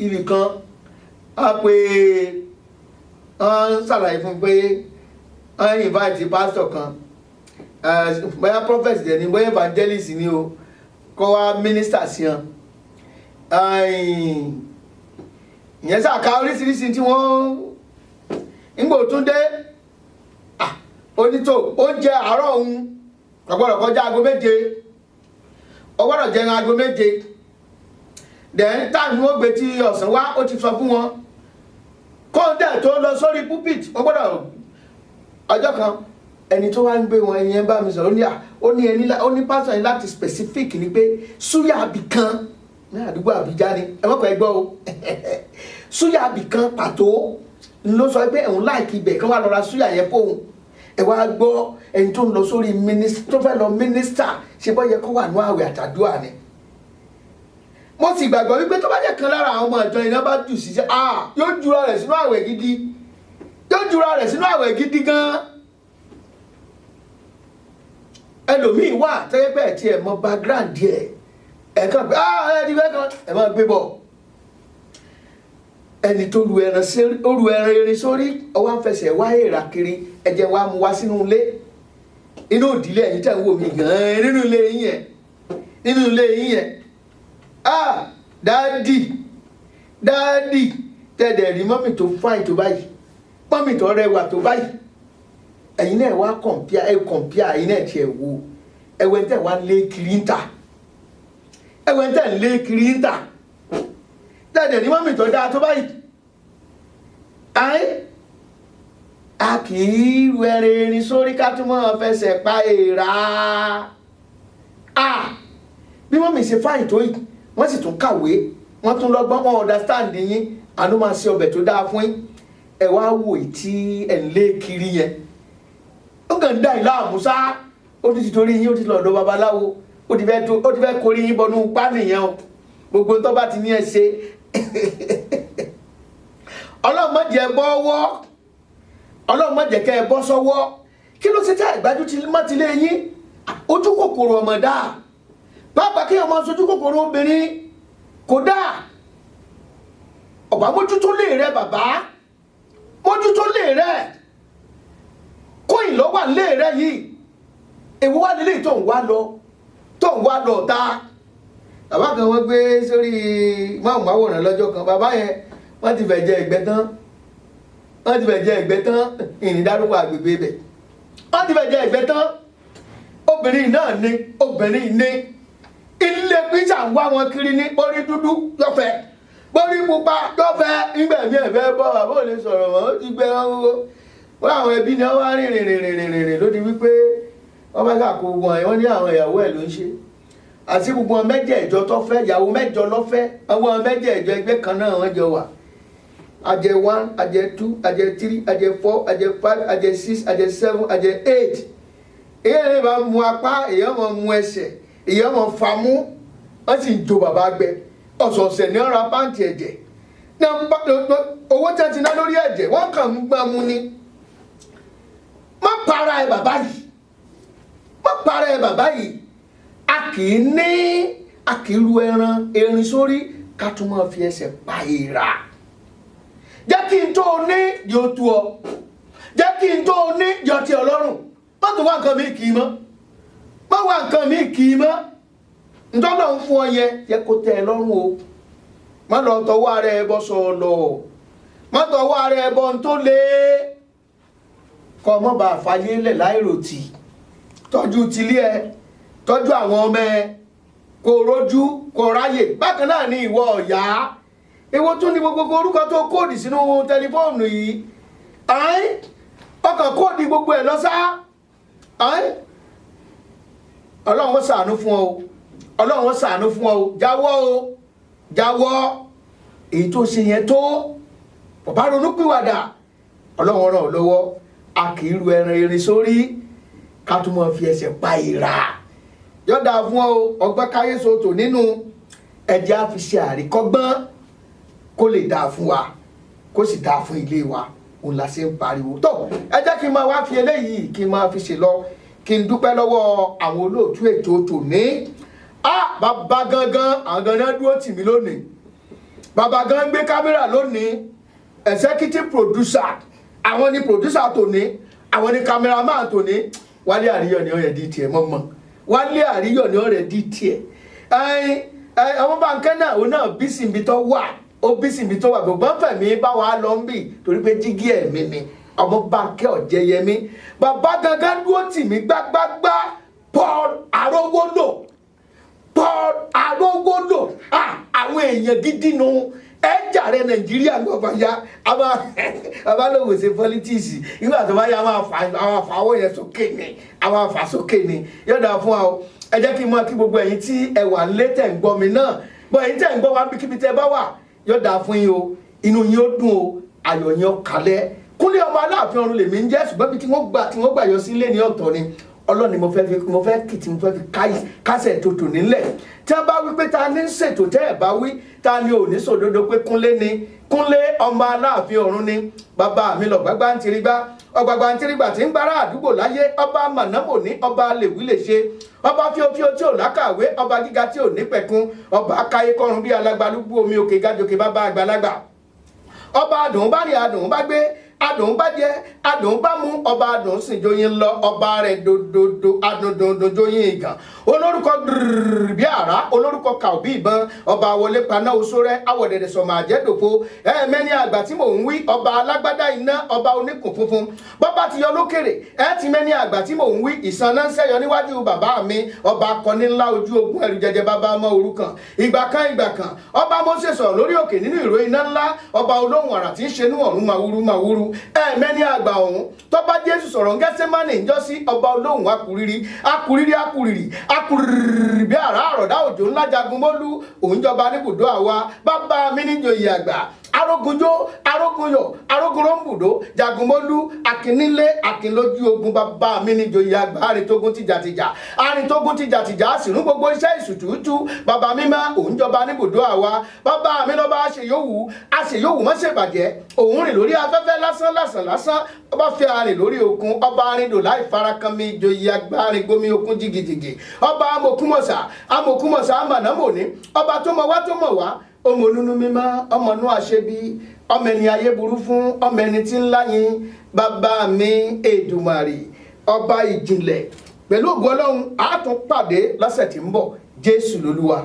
Speaker 1: ibì kan á pé wọ́n ṣàlàyé fún pé wọ́n invite pastor kan bóyá prophet dẹ̀ ni bóyá evangelist ni o kọ́ wá minister sí wọn ìyẹn sàkà oríṣiríṣi tí wọ́n ń gbò tún dé onítò oúnjẹ àárọ̀ òun ọgbọ́dọ̀ kọjá aago 7 ọgbọ́dọ̀ jẹun aago 7 then táàmù ó gbé tí ọ̀sán wá ó ti sọ fún wọn kọ́ńdẹ̀ tó lọ sórí pulpit wọ́n gbọ́dọ̀ ọjọ́ kan ẹni tó wá ń gbé wọn ẹni ẹ bá mi sọ̀rọ̀ ó ní pásọ̀ yìí láti specific ni pé súyà àbí kan ní àdúgbò Àbújá ni ẹ mọ́kàn ẹgbọ́ o súyà àbí kan pàtó ló sọ pé òun láìkí ibẹ̀ kán wá lọ ra súyà yẹn fóun ẹ wá gbọ́ ẹni tó ń lọ sórí tó fẹ́ lọ mínísítà ṣe bọ́ yẹ kó wà ní àwẹ̀ àtàdúrà ni mo sì gbàgbọ́ wípé tó bá jẹ́ kan lára àwọn ọmọ ìjọ iná bá jù sí yóò jura rẹ̀ sínú àwẹ̀ gidi gan ẹlòmíì wà tẹ́yẹ́ bẹ́ẹ̀ tí ẹ mọ background díẹ̀ ẹ̀kan pé ẹni bẹ́ẹ̀ kan ẹ máa gbé bọ̀ ẹni tó ru ẹran erin sórí ọwọ́ àfẹsẹ̀ wá èrà kiri ẹ̀jẹ̀ wa mú wá sínú ilé inú ìdílé ẹ̀yìn tẹ̀ ń wò mí gan-an nínú ilé yín yẹn dáàdì tẹ̀dẹ̀ rí mọ́mì tó fáìn tó báyìí mọ́mì tó rẹwà tó báyìí ẹ̀yin náà wá kọ̀mpíà ẹ̀yin náà tiẹ̀ wo ẹ̀wẹ̀ tẹ̀ wá lé kiri ń ta tẹ̀dẹ̀ rí mọ́mì tó dáa tó báyìí a kì í ru ẹran erin sórí ká tún mọ́ fẹsẹ̀ pa èèrà bí mọ́mì ṣe fáìn tó yìí wọ́n sì tún kàwé wọ́n tún lọ́gbọ́n wọn understand yín àánú máa ṣe ọbẹ̀ tó dáa fún yín ẹ wá wò tí ẹ̀ ń lé kiri yẹn ó kàn ń dá ìlà àmúsá ó ti torí yín ó ti lọ́dọ̀ babaláwo ó ti fẹ́ korí yín bọnú pánì yẹn o gbogbo tó bá ti ní ẹ ṣe Ọlọ́run má jẹ́ bọ́wọ́ Ọlọ́run má jẹ́ kẹ́ ẹ bọ́ sọ́wọ́ kí ló ṣe tẹ́ ìgbájú ti lé yín ojú kòkòrò ọmọdá pàápàá kí ọmọ sojú kòkòrò obìnrin kódà ọba mójútó lè rẹ bàbá mójútó lè rẹ kóyìn lọ wà lè rẹ yìí èwo wà nílé tó ń wá lọ ta bàbá kan wọ́n gbé sórí máwòrán lọ́jọ́ kan bàbá yẹn wọ́n ti fẹ́ jẹ ẹ̀gbẹ́ tán ìrìn dárúkọ àgbègbè bẹ̀ wọ́n ti fẹ́ jẹ ẹ̀gbẹ́ tán obìnrin ní ilé píṣà ń wá wọn kiri ní orí dúdú lọ́fẹ̀ẹ́ borí pupa lọ́fẹ̀ẹ́ nígbẹ̀mí ẹ̀fẹ́ bọ́ bàbá ò lè sọ̀rọ̀ mọ́ ó ti gbẹ wọ́n àwọn ẹbí ni wọ́n wá rìnrìn lódi wípé wọ́n bá kà kó wọn wọ́n ní àwọn ìyàwó ẹ̀ ló ń ṣe àti gbogbo wọn mẹ́jẹ̀ẹ̀jọ tó fẹ́ ìyàwó mẹ́jọ lọ́fẹ́ àwọn mẹ́jẹ̀ẹ̀jọ ẹgbẹ́ kan náà wọ́n jọ wà ajẹ́ 1 ajẹ́ 2 ajẹ́ 3 ajẹ́ 4 ajẹ́ 5 ajẹ́ 6 ajẹ́ 7 ajẹ́ 8 èyí lè bá mu apá èyí mọ̀ mu ẹsẹ̀ èyí mọ̀ famú wọ́n sì ń jo bàbá gbẹ ọ̀sọ̀ọ̀sẹ̀ ní ọ̀rọ̀ pàǹtì ẹ̀jẹ̀ owó tí wọ́n ti ná lórí ẹ̀jẹ̀ wọ́n kàn ń gbọ́n mu ni má para ẹ bàbá yìí a kì í ru erin sórí ká tún máa fi ẹsẹ̀ pa èèrà jẹ́ kí n tó ní yóò tú ọ jẹ́ kí n tó ní yóò tí ọlọ́run má tó wá nǹkan mi kì í mọ́ ntọ́lọ́ ń fún ọ yẹ kó tẹ́ ẹ lọ́rùn o má lọ tọwọ́ ara ẹ bọ́ sọ̀lọ̀, má tọwọ́ ara ẹ bọ́ ń tó lé kọ́ ọmọ bá fàyè lẹ̀ láìròtì. Tọ́jú tilé ẹ, tọ́jú àwọn ọmọ ẹ, kò rójú kò ráyè. Bákan náà ni ìwọ ọ̀yá, èwo tún ni gbogbo orúkọ tó kóòdì sínú tẹlifóònù yìí, ọkàn kóòdì gbogbo ẹ̀ lọ́sà. Ọlọ́run ó ṣàánú fún ọ, Ọlọ́run ó ṣàánú fún ọ, jáwọ́ o, jáwọ́ èyí tó ṣe yẹn tó, bàbá ronú pìwàdà, Ọlọ́run ràn ọ́ lọ́wọ́. A kì í ru ẹran erin sórí ká tún máa fi ẹsẹ̀ pa ìrà. Yọ̀dà fún ọ, ọgbọ́n káyé sòtò nínú ẹ̀jẹ̀ á fi ṣe àríkọ́gbọ́n kó lè dáa fún wa, kó sì dáa fún ilé wa. Òun la ṣe ń pariwo tó. Ẹ jẹ́ kí n máa wá fi eléyìí kí n máa fi ṣe lọ, kí n dúpẹ́ lọ́wọ́ àwọn olóòtú ètò tòní. Bàbá gangan àwọn gangan dúró tì mí lónìí, bàbá gangan gbé kámẹ́rà lónìí, executive producer àwọn ni producer tòní, àwọn ni cameraman tòní. Wálé Àríyọ̀ ni ọ̀rẹ́ di tiẹ̀ mọ́mọ́, Wálé Àríyọ̀ ni ọ̀rẹ́ di tiẹ̀. Ọmọ Bánkẹ́ náà òun náà bísí ibi tó wà, ó bísí ibi tó wà, gbogbo Fẹ́mi bá wa lọ ń bì torí pé jígí ẹ̀mí ni ọmọ Bánkẹ́ Ọ̀jẹ̀yẹmí. Bàbá gangan dúró tì mí gbágbágbá. Paul Arówólò, Paul Arówólò, àwọn èèyàn gidi nu ẹ̀jàre Nàìjíríà gbọ̀gbọ̀ ya. Àbá lóògùn ṣe politics nígbà tó bá yá àwọn àfàwọ̀ yẹn sókè ni, àwọn àfà sókè ni. Yọ̀dà fún wa o. Ẹ jẹ́ kí n mọ̀ kí gbogbo ẹ̀yin tí ẹ wà lé tẹ̀ ń gbọ́ mi náà, bọ́ ẹ̀yin tẹ̀ ń gbọ́ wa bíkíbi tẹ́ bá wà, yọ̀dà fún yín o, inú yín ó dùn o, ayọ̀ yín ó kalẹ̀. Kúnlé ọmọ Aláàfin ọ̀run lèmi ń jẹ́, ṣùgbọ́n bí tí wọ́n gbà yọ sí ilé ní ọ̀tọ̀ ni. Ọlọ́run ni mo fẹ́ kì tí mo fẹ́ fi kásẹ̀ tó tò nílẹ̀. Tí a bá wí pé ta ní ṣètò tẹ́ ẹ̀ bá wí, ta ni ò ní sòdodo pé Kúnlé ni. Kúnlé ọmọ Aláàfin ọ̀run ni. Bàbá mi lọ gbágbá ń tirigbá, ọgbàgbà ń tirigbà tí ń gbára àdúgbò láyé, ọba mànámò ní, ọba lèwí lè ṣe, ọba fíofío tí ò lákàwé, ọba gíga tí ò ní pẹ̀kun, ọba akáyé kọrun bí alagbalúgbú omi òkè gájòkè bàbá àgbàlagbà, ọba adùn bá rí adùn bá gbé, adùn bá jẹ, adùn bá mú, ọba adùn sì joyin lọ, ọba rẹ̀ dododo adùn joyin ìgàn, olórúkọ dùrùrù bí àrá, olórúkọ kàó bí ìbọn, ọba wọlé paná oṣórẹ, awọ̀dẹ̀dẹ̀ sọ̀mọ̀ àjẹ́dòfo, ẹ̀ẹ̀mẹ́ni àgbà tí mò ń wí, ọba alágbádá iná, ọba oníkùn funfun, bọ́bá ti yọ lókèrè, ti mẹ́ni àgbà tí mò ń wí, ìsanná ń sẹ́yọ níwájú bàbá mi, ọba akọni ńlá ojú ogun ẹ̀rù jẹjẹ bàbá ọmọ òrukàn, ìgbà kan, ọba Mósè sọ̀rọ̀ lórí òkè nínú ìró iná ńlá, ọba olóhùn àrà tí ń ṣe ní ọ̀run màwúrú, ẹ̀ẹ̀mẹ́ni àgbà ọ̀hún tọ́ba Jésù sọ̀rọ̀ ń Gẹ́sẹ́mánì ńjọ́sí, ọba olóhùn akuriri bí àrá àrọ̀dá òjò ńlá jagun mọ́lú, òun jọba níbùdó àwa, bàbá mi níjòyè àgbà, arógunjó arógunyọ̀ arógunrọ́mbùdó jagunmọ́lú, akínílé akínlójú ogun, bàbá mi níjòyè àgbà, arìntógun tìjàtìjà àsìnú gbogbo iṣẹ́ ìsùtútù, bàbá mi má òun jọba níbùdó àwa, bàbá mi lọ́ba àṣeyọ̀wù má ṣèbàjẹ́, òun rìn lórí afẹ́fẹ́ lásán, ọba fi àrìn lórí òkun, ọba arìndò láì farakanmi, ìjòyè àgbà arìngbómi òkun jìgìjìgì, ọba amòkúmọ̀sá amànámòní, ọba tó mọ̀ wá, ọmọ onínú mímọ́, ọmọ inú àṣebí, ọmọ ẹni ayé burú fún, ọmọ ẹni tí ń láyìn, bàbá mi Èdùmàrè, ọba ìjìnlẹ̀. Pẹ̀lú ògo Ọlọ́run a tún pàdé lọ́sẹ̀ tí ń bọ̀. Jésù lolúwa.